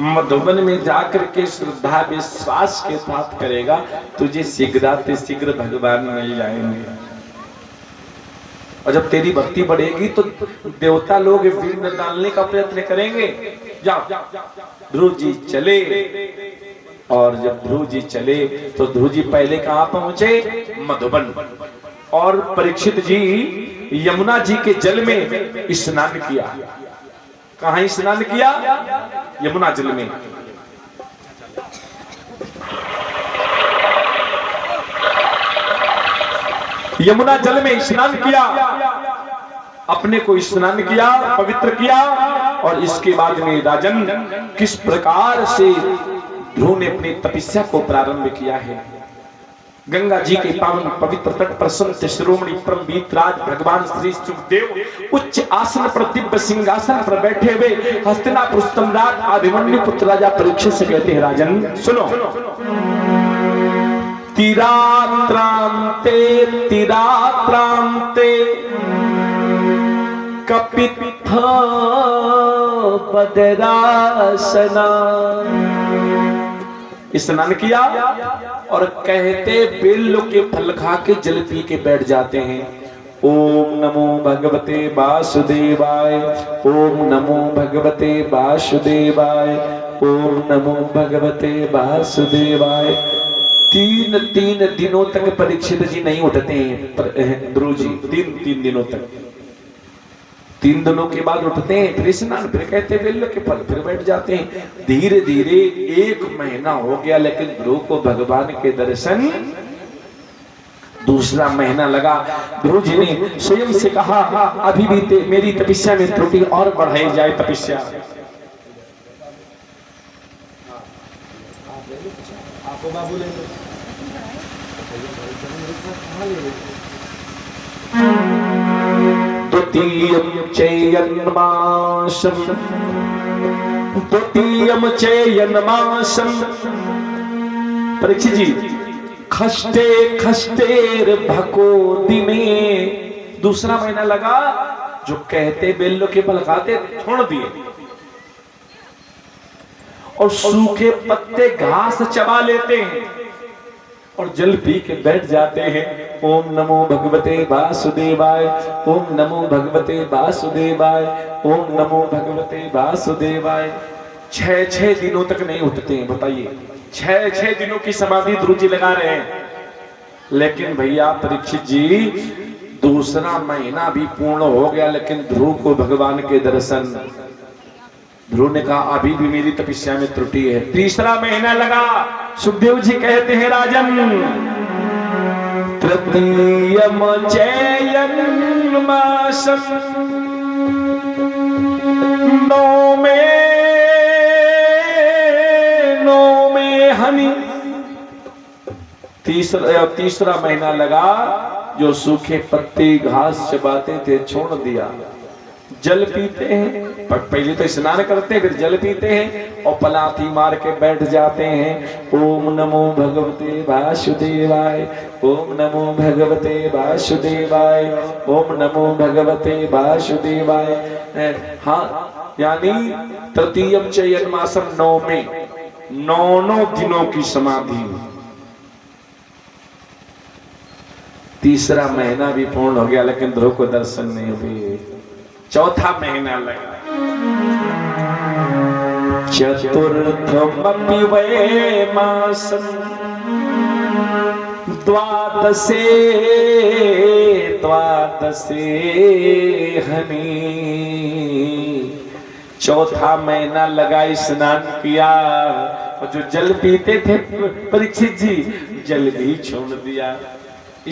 मधुबन में जाकर के श्रद्धा विश्वास के साथ करेगा, तुझे शीघ्र शीघ्र भगवान मिल जाएंगे। और जब तेरी भक्ति बढ़ेगी तो देवता लोग विघ्न डालने का प्रयत्न करेंगे। जाओ, ध्रुव जी चले। और जब ध्रुव जी चले तो ध्रुव जी पहले कहां पहुंचे? मधुबन। और परीक्षित जी यमुना जी के जल में स्नान किया। कहां स्नान किया? यमुना जल में। यमुना जल में स्नान किया, अपने को स्नान किया, पवित्र किया। और इसके बाद में राजन किस प्रकार से ध्रुव ने अपनी तपस्या को प्रारंभ किया है। गंगा जी के पावन पवित्र तट पर संत शिरोमणि परमवीत राज भगवान श्री सुखदेव उच्च आसन पर दिव्य सिंहासन पर बैठे हुए हस्तिनापुर सम्राट अभिमन्यु पुत्र राजा परीक्षित से कहते हैं, राजन सुनो। तिरात्रांते तिरात्रांते कपित्थ पदरासना। स्नान किया और कहते बेलों के फल खा के जल पी के बैठ जाते हैं। ओम नमो भगवते वासुदेवाय। ओम नमो भगवते वासुदेवाय। ओम नमो भगवते वासुदेवाय। तीन दिनों तक परीक्षित जी नहीं उठते हैं। ध्रुव जी तीन दिनों तक। 3 दिनों के बाद उठते हैं, फिर स्नान, फिर कहते बेल्लो के फल, फिर बैठ जाते हैं। धीरे धीरे 1 महीना हो गया, लेकिन ध्रुव को भगवान के दर्शन 2 महीना लगा। ध्रुव जी ने स्वयं से कहा, अभी भी मेरी तपस्या में त्रुटि और बढ़ाई जाए। तपस्या आपको बाबू ले द्वितीयं चेयन्मासं द्वितीयं चेयन्मासं। परीक्षित जी, खष्टे खष्टेर भकोदी में दूसरा महीना लगा। जो कहते बेल्लो के पलकाते छोड़ दिए और सूखे पत्ते घास चबा लेते हैं और जल पी के बैठ जाते हैं। ओम नमो भगवते वासुदेवाय, ओम नमो भगवते वासुदेवाय, ओम नमो भगवते वासुदेवाय। 6 दिनों तक नहीं उठते हैं। बताइए, 6 दिनों की समाधि ध्रुव जी लगा रहे हैं। लेकिन भैया परीक्षित जी, दूसरा महीना भी पूर्ण हो गया लेकिन ध्रुव को भगवान के दर्शन। ध्रुव ने कहा अभी भी मेरी तपस्या में त्रुटि है। तीसरा महीना लगा। सुखदेव जी कहते हैं राजन, तृतीयम चेयन्मासं नौ में हनि। तीसरा महीना लगा। जो सूखे पत्ते घास चबाते थे छोड़ दिया। जल पीते हैं, पहले तो स्नान करते हैं फिर जल पीते हैं और पलाथी मार के बैठ जाते हैं। ओम नमो भगवते वासुदेवाय, ओम नमो भगवते वासुदेवाय, ओम नमो भगवते वासुदेवाय। हाँ, यानी तृतीयम चेयन्मासं 9 में 9 दिनों की समाधि। तीसरा महीना भी पूर्ण हो गया लेकिन ध्रुव को दर्शन नहीं हुए। चौथा महीना लगा। चतुर्थमपि वै मासं द्वादशे हनि। चौथा महीना लगा, स्नान किया और जो जल पीते थे परीक्षित जी, जल भी छोड़ दिया।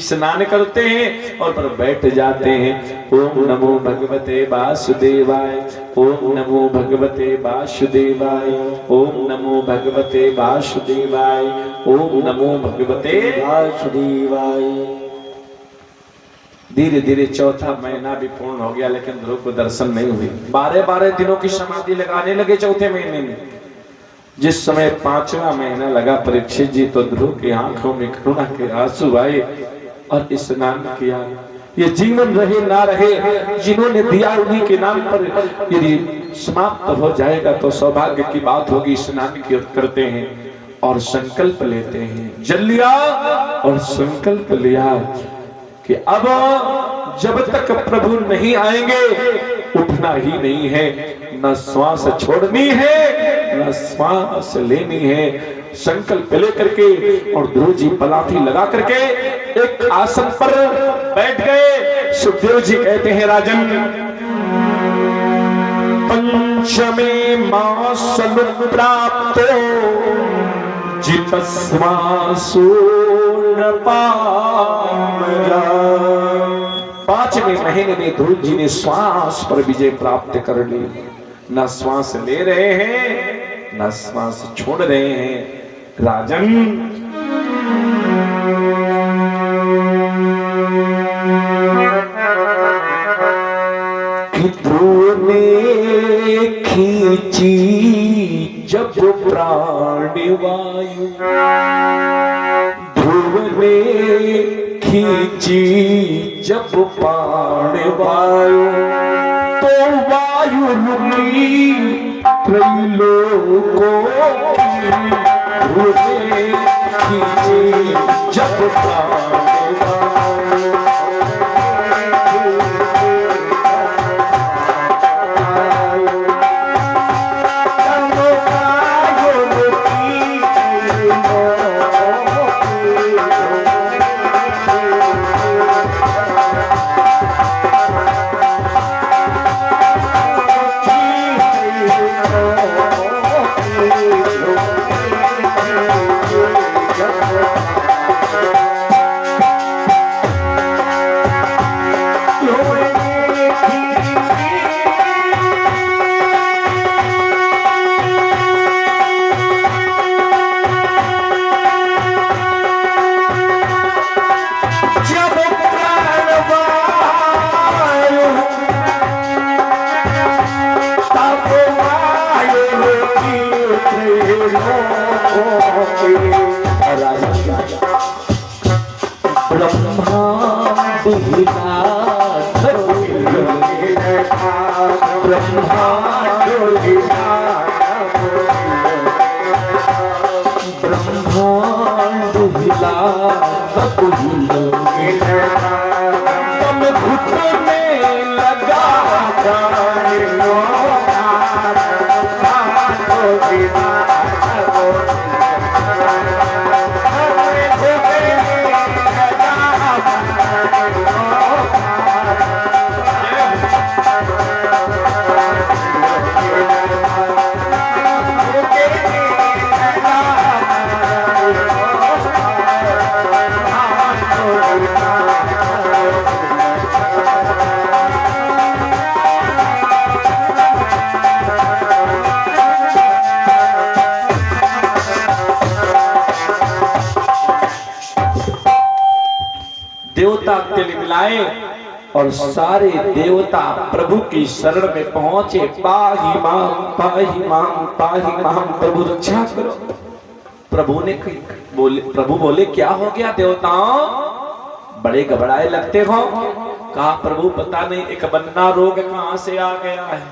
स्नान करते हैं और पर बैठ जाते हैं। ओम नमो भगवते वासुदेवाय, ओम नमो भगवते वासुदेवाय, ओम नमो भगवते वासुदेवाय, ओम नमो भगवते वासुदेवाय। धीरे धीरे चौथा महीना भी पूर्ण हो गया लेकिन ध्रुव को दर्शन नहीं हुए। 12 दिनों की समाधि लगाने लगे चौथे महीने में। जिस समय 5वां महीना लगा परीक्षित जी, तो ध्रुव की आंखों में करुणा के आंसू आए और स्नान किया। ये जीवन रहे ना रहे, जिन्होंने दिया उन्हीं के नाम पर यदि समाप्त हो जाएगा तो सौभाग्य की बात होगी। स्नान करते हैं और संकल्प लेते हैं। जल लिया और संकल्प लिया कि अब जब तक प्रभु नहीं आएंगे उठना ही नहीं है, न श्वास छोड़नी है न श्वास लेनी है। संकल्प लेकर के और ध्रुव जी पलाथी लगा करके एक आसन पर बैठ गए। सुखदेव जी कहते हैं राजन, पंचमे मास प्राप्तो जितस्वासो नपामजा। 5वें महीने में ध्रुव जी ने श्वास पर विजय प्राप्त कर ली। न श्वास ले रहे हैं न श्वास छोड़ रहे हैं। राजन, कि ध्रुव ने खींची जब प्राणवायु, ध्रुव ने खींची जब प्राणवायु, तो वायु रुकी त्रैलोकों की। ध्रुव ने खींची जब प्राणवायु, ब्रह्मांड हिला ब्रह्मांड हिला ब्रह्मांड हिला तुम घुटने लगा देवता तिल मिलाए और सारे देवता प्रभु की शरण में पहुंचे। पाहि माम पाहि माम पाहि माम, प्रभु रक्षा करो। प्रभु बोले क्या हो गया देवताओं, बड़े घबराए लगते हो। कहा प्रभु पता नहीं एक बन्ना रोग कहां से आ गया है,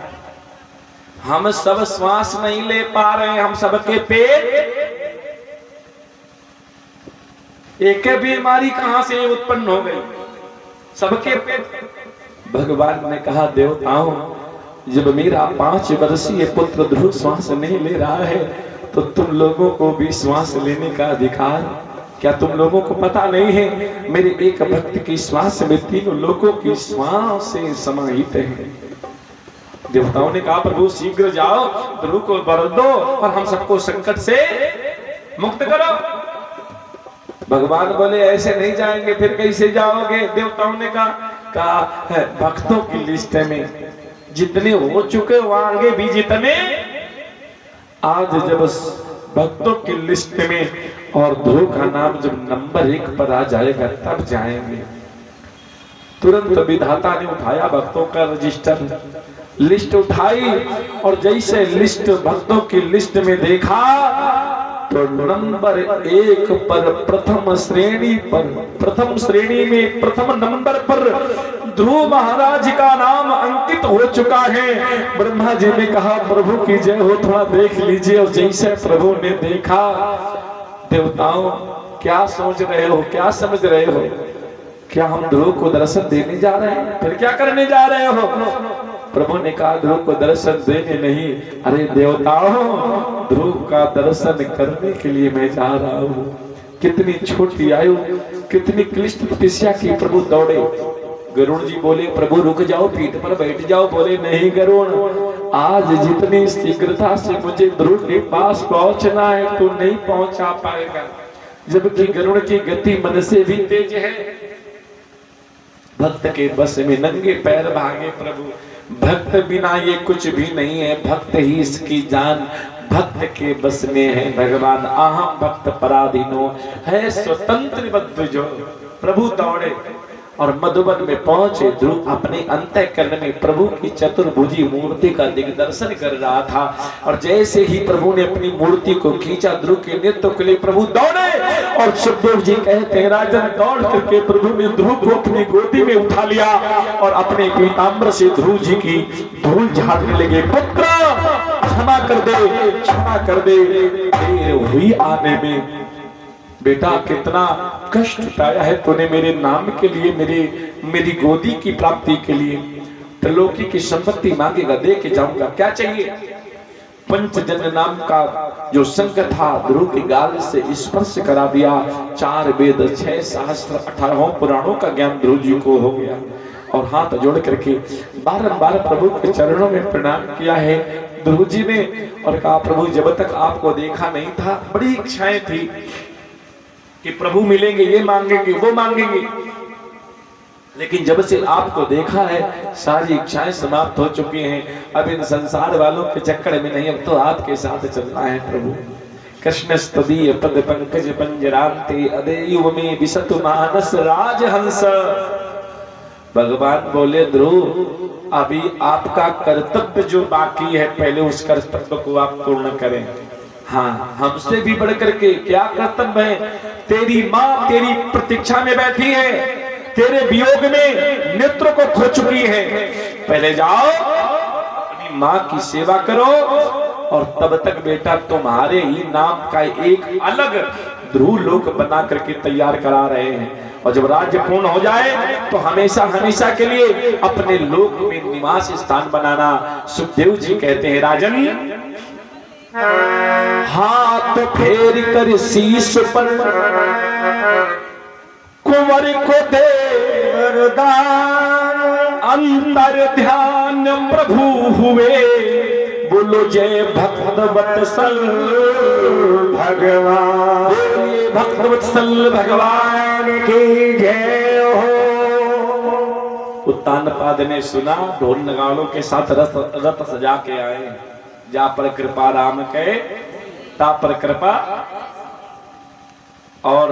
हम सब श्वास नहीं ले पा रहे, हम सबके पेट एक बीमारी कहां से उत्पन्न हो गई, सबके पेट। भगवान ने कहा देवताओं, जब मेरा 5 वर्षीय पुत्र ध्रुव श्वास नहीं ले रहा है तो तुम लोगों को भी श्वास लेने का अधिकार, क्या तुम लोगों को पता नहीं है मेरे एक भक्त की श्वास में 3 लोगों की श्वास समाहित है। देवताओं ने कहा प्रभु शीघ्र जाओ, ध्रुव को वर दो और हम सबको संकट से मुक्त करो। भगवान बोले ऐसे नहीं जाएंगे, फिर कैसे जाओगे। देवताओं ने कहा भक्तों की लिस्ट में जितने हो चुके वहां आगे भी जितने, आज जब भक्तों की लिस्ट में और ध्रुव का नाम जब नंबर 1 पर आ जाएगा तब जाएंगे। तुरंत विधाता ने उठाया भक्तों का रजिस्टर, लिस्ट उठाई और जैसे लिस्ट भक्तों की लिस्ट में देखा तो नंबर 1 पर प्रथम श्रेणी में प्रथम नंबर पर ध्रुव महाराज का नाम अंकित हो चुका है। ब्रह्मा जी ने कहा प्रभु की जय हो, थोड़ा देख लीजिए। और जैसे प्रभु ने देखा, देवताओं क्या सोच रहे हो, क्या समझ रहे हो, क्या हम ध्रुव को दर्शन देने जा रहे हैं, फिर क्या करने जा रहे हो। प्रभु ने कहा ध्रुव को दर्शन देने नहीं, अरे देवताओं ध्रुव का दर्शन करने के लिए मैं जा रहा हूँ। कितनी छोटी आयु, कितनी क्लिष्ट तपस्या की प्रभु दौड़े। गरुड़ जी बोले प्रभु रुक जाओ, पीठ पर बैठ जाओ। बोले नहीं गरुड़, आज जितनी शीघ्रता से मुझे ध्रुव के पास पहुंचना है तू नहीं पहुंचा पाएगा, जबकि गरुड़ की गति मन से भी तेज है। भक्त के बस में नंगे पैर भागे प्रभु, भक्त बिना ये कुछ भी नहीं है, भक्त ही इसकी जान भक्त के बस में है। भगवान अहम भक्त पराधीनो है स्वतंत्र बद्ध जो। प्रभु दौड़े और मधुबन में पहुंचे। ध्रुव अपने अंतःकरण में प्रभु की चतुर्भुजी मूर्ति का दिग्दर्शन कर रहा था और जैसे ही प्रभु ने अपनी मूर्ति को खींचा ध्रुव के नृत्य के लिए प्रभु दौड़े। और सुखदेव जी कहते हैं राजन दौड़ करके प्रभु ने ध्रुव को अपनी गोदी में उठा लिया और अपने पीताम्बर से ध्रुव जी की धूल झाड़ने लगे। पुत्र क्षमा कर दे, क्षमा कर दे, देर हुई आने में। बेटा कितना कष्ट उठाया है तूने मेरे नाम के लिए, मेरी गोदी की प्राप्ति के लिए। त्रिलोकी की संपत्ति मांगेगा, दे के जाऊंगा, क्या चाहिए। पंचजन्य नाम का जो शंख था ध्रुव के गाल से स्पर्श करा दिया। 4 वेद 6 शास्त्र 18 पुराणों का ज्ञान ध्रुव जी को हो गया और हाथ जोड़ करके बारंबार प्रभु के चरणों में प्रणाम किया है ध्रुव जी ने और कहा प्रभु जब तक आपको देखा नहीं था बड़ी इच्छाएं थी कि प्रभु मिलेंगे, ये मांगेंगे, वो मांगेंगे, लेकिन जब से आपको देखा है सारी इच्छाएं समाप्त हो चुकी हैं। अब इन संसार वालों के चक्कर में नहीं, अब तो आपके साथ चलना है प्रभु। कृष्ण स्तदीय पद पंकज पंजरांते अदेयुव में विसतु मानस राजहंस। भगवान बोले ध्रुव अभी आपका कर्तव्य जो बाकी है पहले उस कर्तव्य को आप पूर्ण करें। हाँ, हमसे भी बढ़ करके क्या कर्तव्य है। तेरी माँ तेरी प्रतीक्षा में बैठी है, तेरे वियोग में नेत्र को खो चुकी है। पहले जाओ अपनी माँ की सेवा करो और तब तक बेटा तुम्हारे ही नाम का एक अलग ध्रुव लोक बना करके तैयार करा रहे हैं। और जब राज्य पूर्ण हो जाए तो हमेशा हमेशा के लिए अपने लोक में निवास स्थान बनाना। सुखदेव जी कहते हैं, राजन हाथ फेर कर शीश पर कुंवर को दे वरदान, अंतर ध्यान प्रभु हुए, बोलो जय भक्तवत्सल भगवान, भक्तवत्सल भगवान की जय हो। उत्तानपाद ने सुना, ढोल नगाड़ों के साथ रथ सजा के आए। जा पर कृपा राम के, ता पर कृपा। और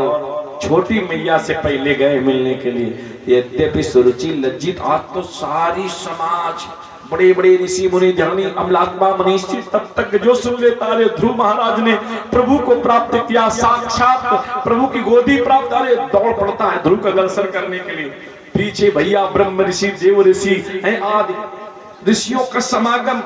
छोटी मैया से पहले गए मिलने के लिए। यद्यपि सुरुचि लज्जित, आज तो सारी समाज, बड़े बड़े ऋषि मुनि ध्यानी अमलात्मा मनीषी तब तक जो सुन लेता है। ध्रुव महाराज ने प्रभु को प्राप्त किया, साक्षात प्रभु की गोदी प्राप्त। अरे दौड़ पड़ता है ध्रुव का दर्शन करने के लिए। पीछे भैया ब्रह्म ऋषि देव ऋषि हैं, आदि ऋषियों का समागम,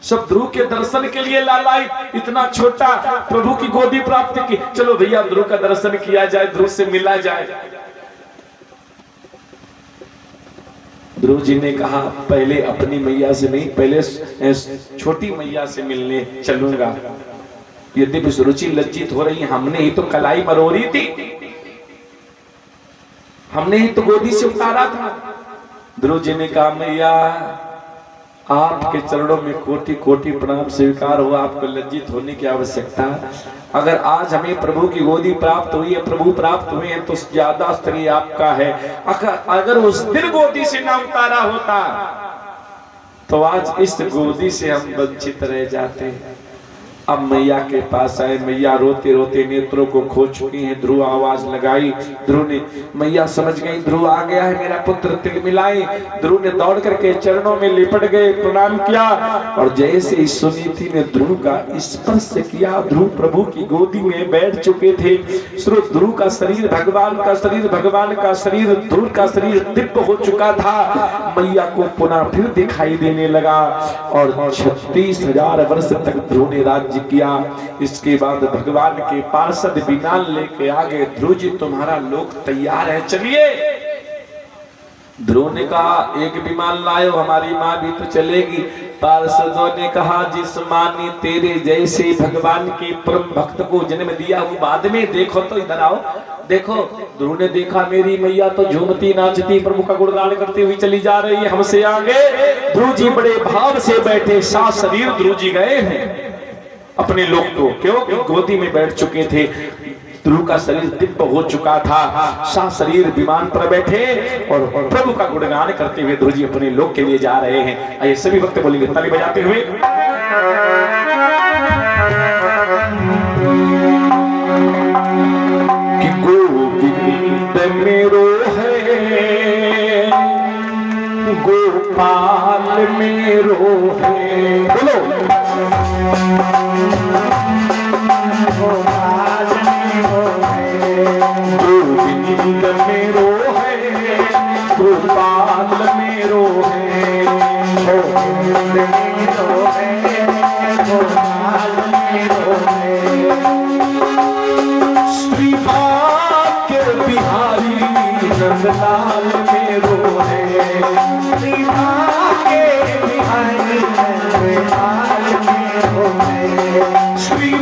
सब ध्रुव के दर्शन के लिए लालाई। इतना छोटा प्रभु की गोदी प्राप्त की, चलो भैया ध्रुव का दर्शन किया जाए, ध्रुव से मिला जाए। ध्रुव जी ने कहा, पहले अपनी मैया से नहीं, पहले छोटी मैया से मिलने चलूंगा। यद्यपि सुरुचि लज्जित हो रही, हमने ही तो कलाई मरोड़ी थी, हमने ही तो गोदी से उतारा था। ध्रुव जी ने कहा, मैया आपके चरणों में कोटि कोटि प्रणाम स्वीकार हुआ, आपको लज्जित होने की आवश्यकता। अगर आज हमें प्रभु की गोदी प्राप्त हुई है, प्रभु प्राप्त हुए हैं, तो ज्यादा स्त्री आपका है। अगर उस दिन गोदी से ना उतारा होता तो आज इस गोदी से हम वंचित रह जाते। अब मैया के पास आए, मैया रोते रोते नेत्रों को खो चुकी हैं। ध्रुव आवाज लगाई, ध्रुव ने, मैया समझ गई ध्रुव आ गया है, मेरा पुत्र तिल मिलाई। ध्रुव ने दौड़ करके चरणों में लिपट गए, प्रणाम किया। और जैसे ही सुनीति ने ध्रुव का स्पर्श किया, ध्रुव प्रभु की गोदी में बैठ चुके थे। ध्रुव का शरीर भगवान का शरीर, भगवान का शरीर ध्रुव का शरीर दिव्य हो चुका था। मैया को पुनः फिर दिखाई देने लगा और 36,000 वर्ष तक ध्रुव ने राज्य किया। इसके बाद भगवान के पार्षद विमान लेके आ गए, ध्रुव जी तुम्हारा लोक तैयार है, चलिए। ध्रुव ने कहा, एक विमान लाए हो, हमारी माँ भी तो चलेगी। पार्षदों ने कहा, जिस माँ ने तेरे जैसे भगवान के परम भक्त को जन्म दिया वो बाद में, देखो तो इधर आओ, देखो। ध्रुव ने देखा, मेरी मैया तो झूमती नाचती प्रभु का गुणगान करती हुई चली जा रही है हमसे आगे। ध्रुव जी बड़े भाव से बैठे, सात शरीर ध्रुव जी गए हैं अपने लोक को, क्योंकि गोदी में बैठ चुके थे। ध्रुव का शरीर दिव्य हो चुका था, सात शरीर विमान पर बैठे और प्रभु का गुणगान करते हुए ध्रुव जी अपने लोक के लिए जा रहे हैं। आइए सभी भक्त बोलेंगे ताली बजाते हुए, कि गोविंद मेरो है, गोपाल मेरो है। बोलो, गोविंद मेरो है, गोपाल मेरो है, गोविंद मेरो है, गोपाल मेरो है। श्री भाग्य बिहारी नंदलाल मेरो है, श्री भाग्य बिहारी नंदलाल मेरो है, श्री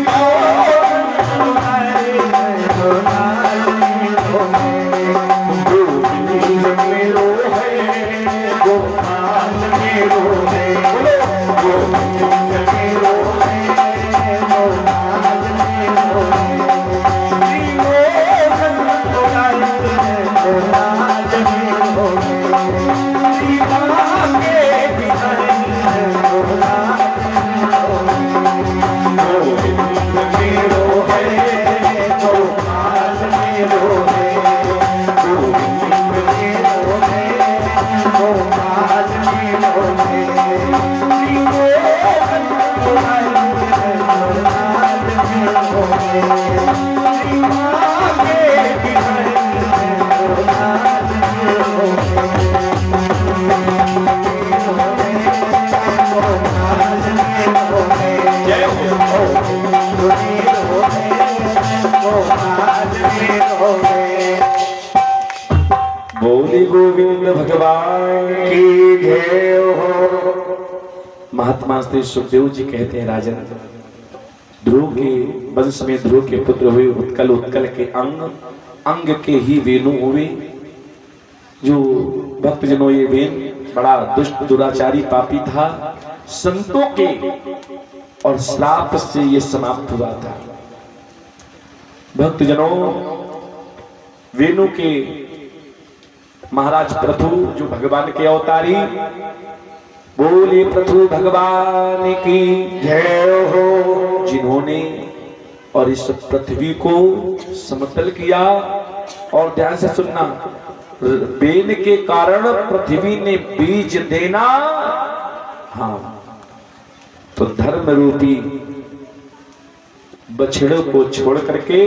महाराज वीणों में। बोली गोविंद भगवान की जय हो। महात्मा श्री सुखदेव जी कहते हैं, राजन, ध्रुव के वंश में ध्रुव के पुत्र हुए उत्कल, उत्कल के अंग, अंग के ही वेणु हुए। जो भक्तजनों, ये वेन बड़ा दुष्ट दुराचारी पापी था, संतों के और श्राप से ये समाप्त हुआ था। भक्तजनों, वेणु के महाराज पृथु जो भगवान के अवतारी, बोले पृथु भगवान की जय हो। जिन्होंने और इस पृथ्वी को समतल किया। और ध्यान से सुनना, वेन के कारण पृथ्वी ने बीज देना, हाँ, तो धर्म रूपी बछड़ों को छोड़ करके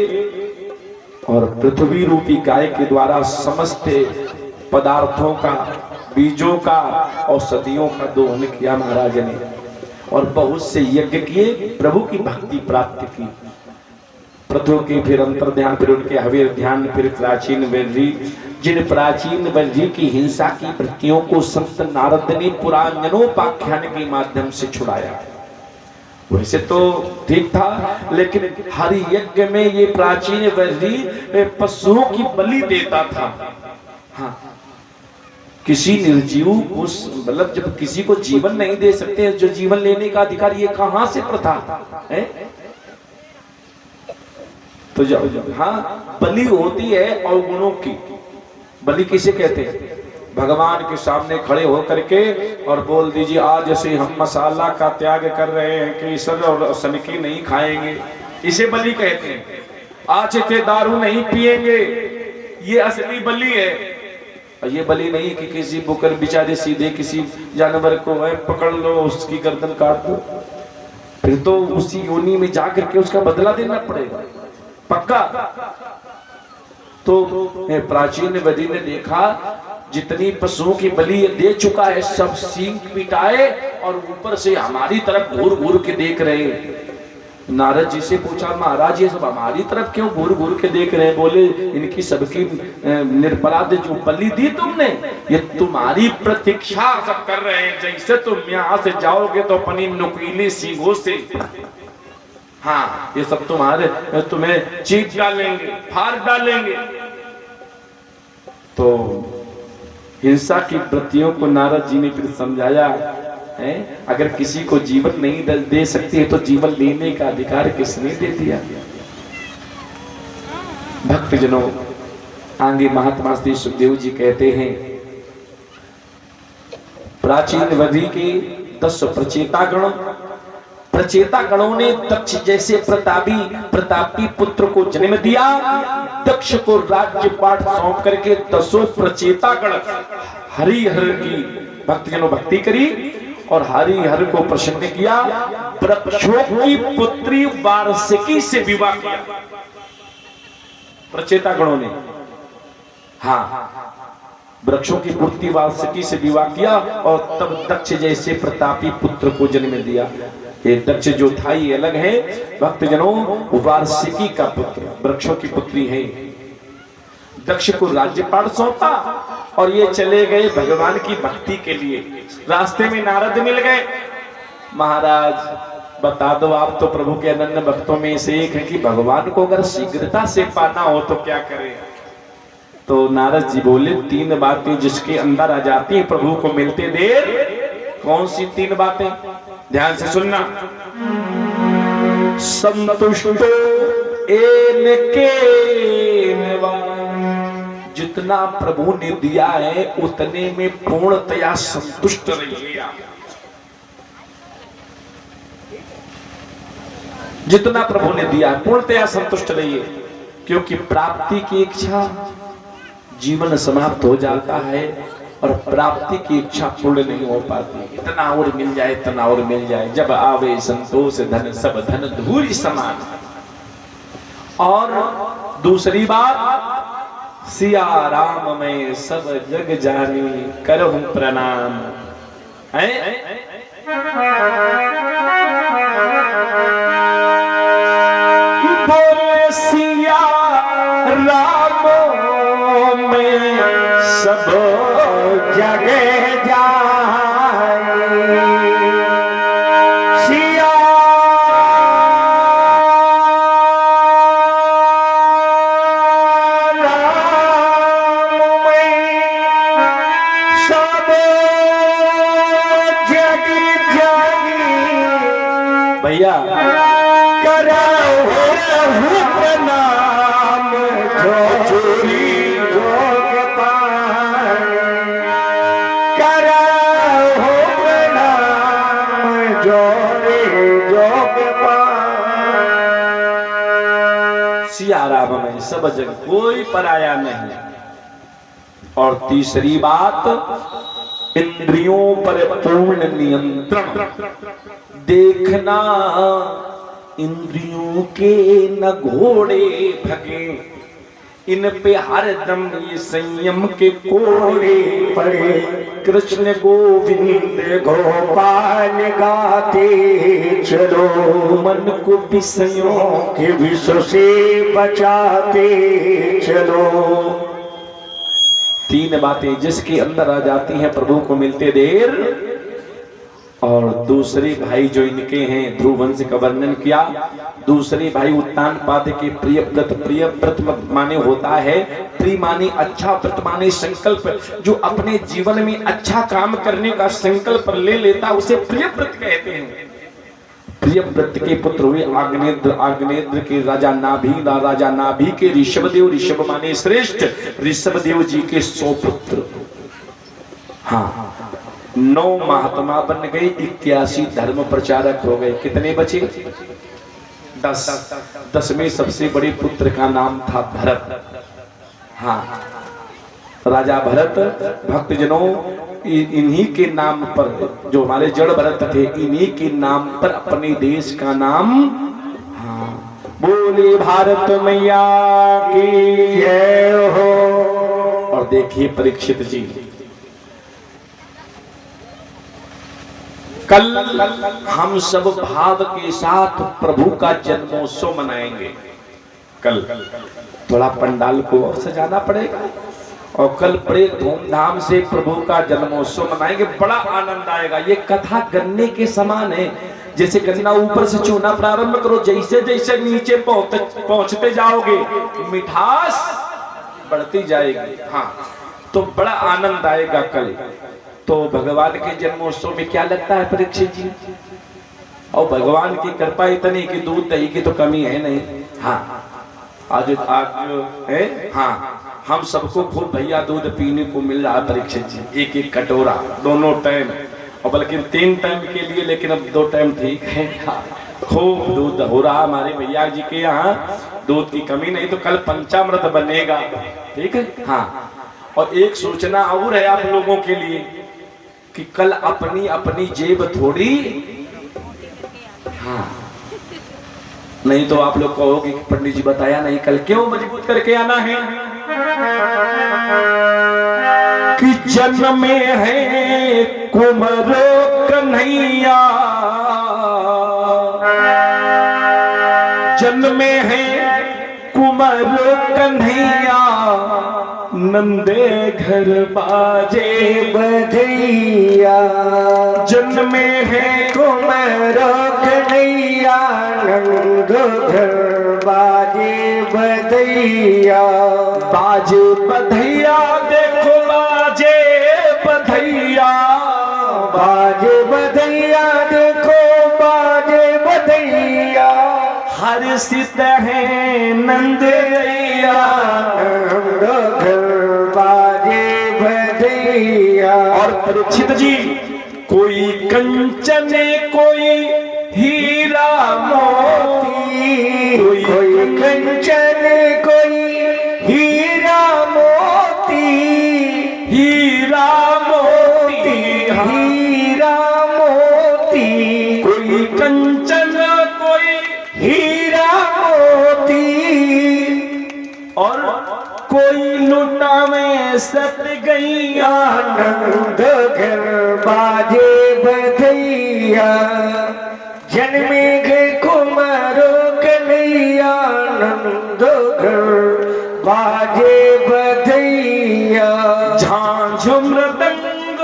और पृथ्वी रूपी गाय के द्वारा समस्त पदार्थों का, बीजों का, औषधियों का दोहन किया महाराज ने। और बहुत से यज्ञ किए, प्रभु की भक्ति प्राप्त की। पृथु के फिर अंतर ध्यान, फिर उनके हवीर ध्यान, फिर प्राचीन वैरी, जिन प्राचीन वैरी की हिंसा की वृत्तियों को संत नारद ने पुराणोपाख्यान के माध्यम से छुड़ाया। वैसे तो ठीक था, लेकिन हरि यज्ञ में ये प्राचीन वैरी पशुओं की बलि देता था। हाँ, किसी निर्जीव को, मतलब जब किसी को जीवन नहीं दे सकते, जो जीवन लेने का अधिकार, ये कहां से प्रथा है? तो हाँ, बलि होती है अवगुणों की। बलि किसे कहते हैं? भगवान के सामने खड़े होकर के और बोल दीजिए, आज से हम मसाला का त्याग कर रहे हैं, केसर और सनकी नहीं खाएंगे, इसे बलि कहते हैं। आज से दारू नहीं पिएंगे, ये असली बलि है। ये बलि नहीं कि किसी बुकर बेचारे सीधे किसी जानवर को पकड़ लो, उसकी गर्दन काट दो, फिर तो उसी योनि में जाकर के उसका बदला देना पड़ेगा पक्का। तो प्राचीन वैदी ने देखा, जितनी पशुओं की बलि दे चुका है, सब सींग पिटाए और ऊपर से हमारी तरफ घूर घूर के देख रहे। नारद जी से पूछा, महाराज ये सब हमारी तरफ क्यों घूर घूर के देख रहे हैं? बोले, इनकी सबकी निरपराध जो बलि दी तुमने, ये तुम्हारी प्रतीक्षा सब कर रहे हैं। जैसे तुम यहाँ से जाओगे तो अपनी नुकीली सींगों से, हाँ, ये सब तुम्हारे, तुम्हें चीख डालेंगे, फाड़ डालेंगे। तो हिंसा की वृत्तियों को नारद जी ने फिर समझाया है, अगर किसी को जीवन नहीं दे सकती है तो जीवन लेने का अधिकार किसने दे दिया? भक्तजनों, आगे महात्मा श्री सुखदेव जी कहते हैं, प्राचीन वैदी के 10 प्रचेता गण, प्रचेता गणों ने दक्ष जैसे प्रतापी पुत्र को जन्म दिया। दक्ष को राज्य पाठ सौंप करके 10 प्रचेता गण हरिहर की भक्तजनों भक्ति करी और हरिहर को प्रसन्न किया। वृक्षों की पुत्री वार्षिकी से विवाह किया प्रचेता गणों ने। हाँ, वृक्षों की पुत्री वार्षिकी से विवाह किया और तब दक्ष जैसे प्रतापी पुत्र को जन्म दिया। ये दक्ष जो था ये अलग है, भक्तजनों वार्षिकी का पुत्र, वृक्षों की पुत्री है। दक्ष को राज्यपाठ सौंपा और ये चले गए भगवान की भक्ति के लिए। रास्ते में नारद मिल गए, महाराज बता दो, आप तो प्रभु के अनन्य भक्तों में से एक है कि भगवान को अगर शीघ्रता से पाना हो तो क्या करें? तो नारद जी बोले, 3 बातें जिसके अंदर आ जाती है प्रभु को मिलते देर। कौन सी 3 बातें? ध्यान से सुनना। संतुष्टो एनके, जितना प्रभु ने दिया है उतने में पूर्णतया संतुष्ट रहिए आप। जितना प्रभु ने दिया है पूर्णतया संतुष्ट रहिए, क्योंकि प्राप्ति की इच्छा जीवन समाप्त हो जाता है और प्राप्ति की इच्छा पूर्ण नहीं हो पाती। इतना और मिल जाए, इतना और मिल जाए, जब आवे संतोष धन सब धन धूरी समान। और दूसरी बात, सिया राम में सब जग जानी करहूं प्रणाम है। बोले सिया सब जगह जाए सिया भैया नाम जो चोरी जोग पाए करो प्रणाम जोरे जोग पाए। सिया राम में सब जग कोई पराया नहीं। और तीसरी बात, इंद्रियों पर पूर्ण नियंत्रण। देखना इंद्रियों के न घोड़े भगे, इन पे हरदम ये संयम के कोड़े पड़े। कृष्ण गोविंद गोपाल गाते चलो मन को विषयों के विष से बचाते चलो। तीन बातें जिसके अंदर आ जाती हैं प्रभु को मिलते देर। और दूसरे भाई जो इनके हैं ध्रुव वंश का वर्णन किया। दूसरे भाई उत्तानपाद के प्रिय व्रत माने होता है प्रिय माने अच्छा, व्रत माने संकल्प। जो अपने जीवन में अच्छा काम करने का संकल्प ले लेता उसे प्रिय व्रत कहते हैं। प्रिय व्रत के पुत्र हुए आग्नेय के राजा नाभि के ऋषभदेव। ऋषभ माने श्रेष्ठ। ऋषभदेव जी के 100 पुत्र। हाँ 9 महात्मा बन गए, 81 धर्म प्रचारक हो गए। कितने बचे? 10 में सबसे बड़े पुत्र का नाम था भरत। हाँ राजा भरत। भक्तजनों इन्हीं के नाम पर, जो हमारे जड़ भरत थे, इन्हीं के नाम पर अपने देश का नाम, हाँ बोले भारत मैया की जय हो। और देखिए परीक्षित जी, कल हम सब भाव के साथ प्रभु का जन्मोत्सव मनाएंगे। कल थोड़ा पंडाल को और सजाना पड़ेगा और कल बड़े धूमधाम से प्रभु का जन्मोत्सव मनाएंगे। बड़ा आनंद आएगा। ये कथा गन्ने के समान है। जैसे गन्ना ऊपर से चूना प्रारंभ करो, जैसे जैसे नीचे पहुंचते जाओगे मिठास बढ़ती जाएगी। हाँ तो बड़ा आनंद आएगा कल। तो भगवान के जन्मोत्सव में क्या लगता है परीक्षित जी? और भगवान की कृपा इतनी कि दूध दही की तो कमी है नहीं। हाँ आज है। हाँ हम सबको खूब भैया दूध पीने को मिल रहा है परीक्षित जी, 1-1 कटोरा दोनों टाइम, और बल्कि 3 टाइम के लिए, लेकिन अब 2 टाइम ठीक है। खूब दूध हो रहा हमारे भैया जी के यहाँ, दूध की कमी नहीं। तो कल पंचामृत बनेगा, ठीक है। हाँ और एक सूचना और है आप लोगों के लिए कि कल अपनी अपनी जेब थोड़ी, हाँ नहीं तो आप लोग कहोगे कि पंडित जी बताया नहीं, कल क्यों मजबूत करके आना है कि जन्म में है कुंवर कन्हैया, जन्म में है कुंवर कन्हैया, नंदे घर बाजे बधैया। जन्म में है कुंवर कन्हैया, नंद घर बाजे बधैया। बाजे बधैया देखो बाजे बधैया, बाजे बधैया देखो बाजे बधैया। हर्षित है नंदैया, नंद घर बाजे बधैया। और परीक्षित जी कोई कंचन कोई हीरा मोती, कोई कंचन कोई हीरा मोती, हीरा मोती, हीरा मोती। कोई कंचन कोई हीरा मोती। और कोई लुटा में सत गैया, नंद घर बाजे बधैया। जन्मे गए कुमारो कन्हैया, नंद घर बाजे बधैया। झांक झांझ मृदंग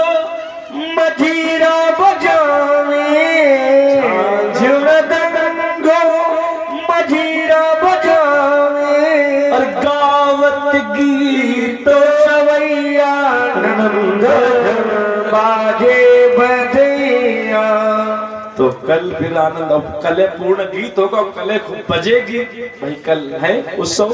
मजीरा बजावे, झांझ मृदंग मजीरा बजावे, और गावत गीत सवैया नंद बाजे बधैया। तो कल फिर आनंद, अब कल पूर्ण गीत होगा, कल खूब बजेगी भाई, कल है उत्सव,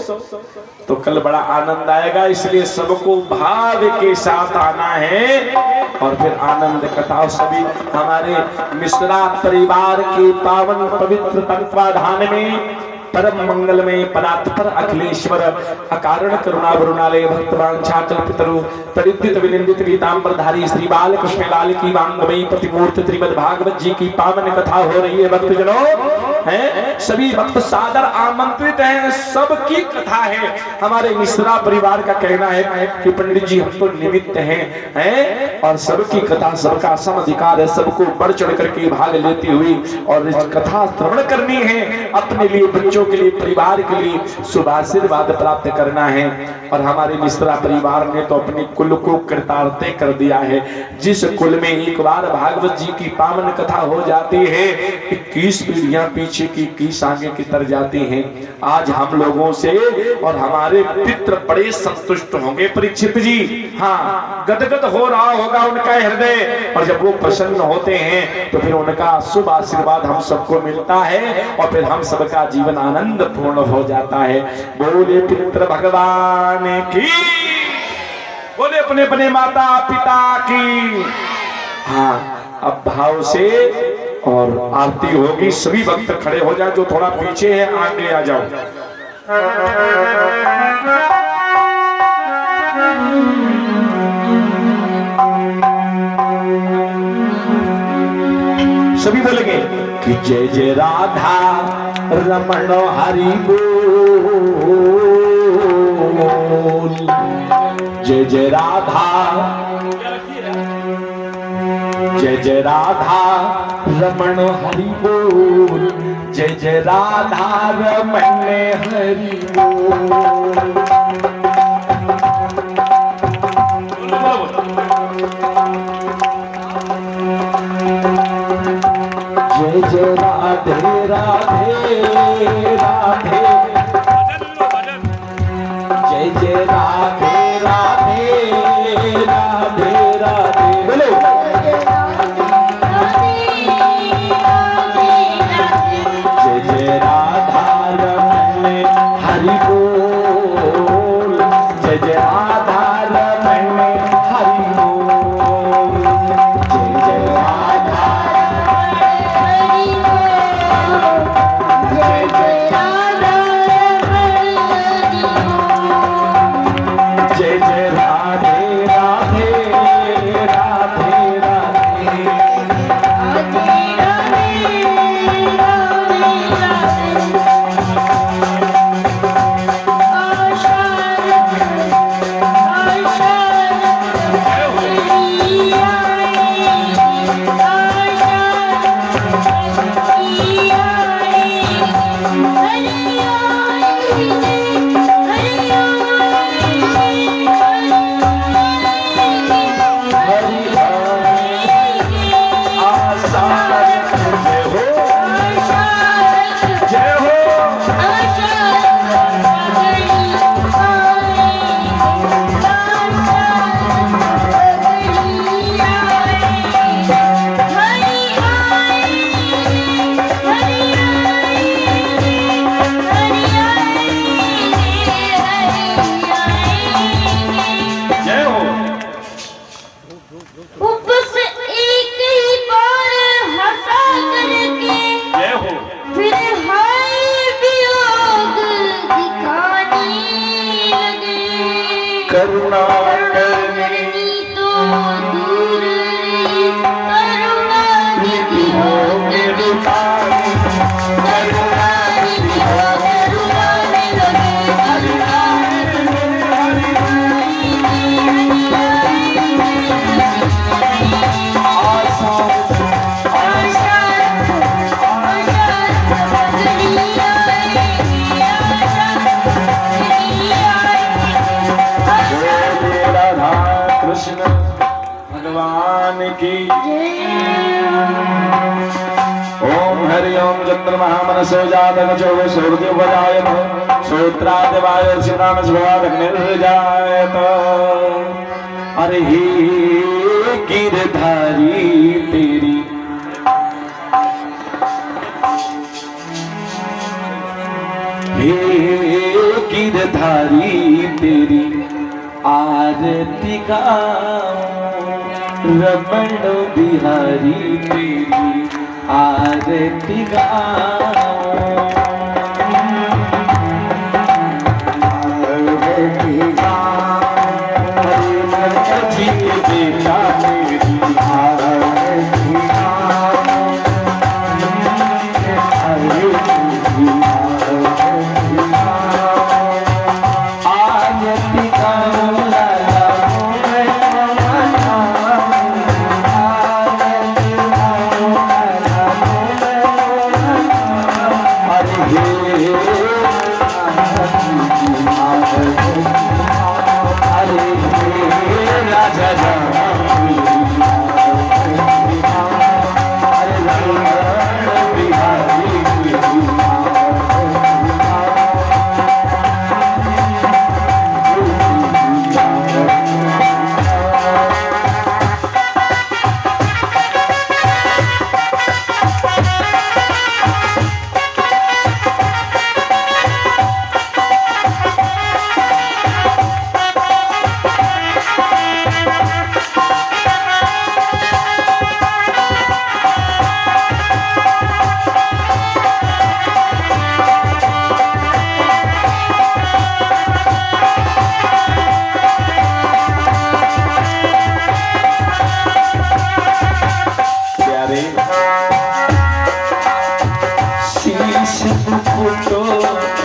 तो कल बड़ा आनंद आएगा। इसलिए सबको भाव के साथ आना है और फिर आनंद कथा। सभी हमारे मिश्रा परिवार के पावन पवित्र तत्वाधान में परम मंगल में परात्पर अखिलेश्वर अकारण करुणा वरुणालय भक्तवान छात्र पितरु तड़ित विनिंदित गीतांबरधारी श्री बाल कृष्ण लाल की वांगमयी प्रतिमूर्ति श्रीमद् भागवत जी की पावन कथा हो रही है। भक्तजनों हैं, सभी भक्त सादर आमंत्रित हैं, सबकी कथा है। हमारे मिश्रा परिवार का कहना है कि पंडित जी हम तो निमित्त हैं और सबकी कथा, सबका सम अधिकार है, सबको बढ़ चढ़ करके भाग लेती हुई और इस कथा श्रवण करनी है। अपने लिए, बच्चों के लिए, परिवार के लिए शुभाशीर्वाद प्राप्त करना है। और हमारे मिश्रा परिवार ने तो अपने कुल को कृतार्थ कर दिया है। जिस कुल में एक बार भागवत जी की पावन कथा हो जाती है, 21 पीढ़ियां पीछे की 21 आगे की तर जाती हैं। आज हम लोगों से और हमारे पितृ बड़े संतुष्ट होंगे परीक्षित जी। हाँ, गदगद हो रहा होगा उनका हृदय, और जब वो प्रसन्न होते हैं तो फिर उनका शुभ आशीर्वाद हम सबको मिलता है और फिर हम सबका जीवन आनंद पूर्ण हो जाता है। बोले पितृ भगवान की, बोले अपने अपने माता पिता की। हाँ, अब भाव से और आरती होगी। सभी भक्त खड़े हो जाए, जो थोड़ा पीछे है आगे आ जाओ। सभी बोलेंगे कि जय जय राधा रमण हरि बोल, जय जय राधा, जय जय राधा रमण हरि बोल, जय जय राधा रमण हरि बोल। जय जय राधे राधे राधे, जय जय राधे राधे राधे राधे, बोलो जय जय राधा रमण हरि बोल, जय जय राधा रमण हरि बोल, जय जय राधा, जय जय राधे राधे राधे राधे, करुणा करनी तो दूर करुणा निधि हो मेरे पास, करुणा निधि हो करुणा में लगे आशा आशा आशा कृष्ण भगवान की। ओम हरि ओम चंद्रमा मनसो जातक जो सूर्य बजायत श्रोत्रादिवाय निर्जायत। अरे हे गिरधारी तेरी हे गिरधारी तेरी आरती गाऊं रमण बिहारी तेरी आरती गाऊं। जी बेटा मेरी आरती शीश मुकुट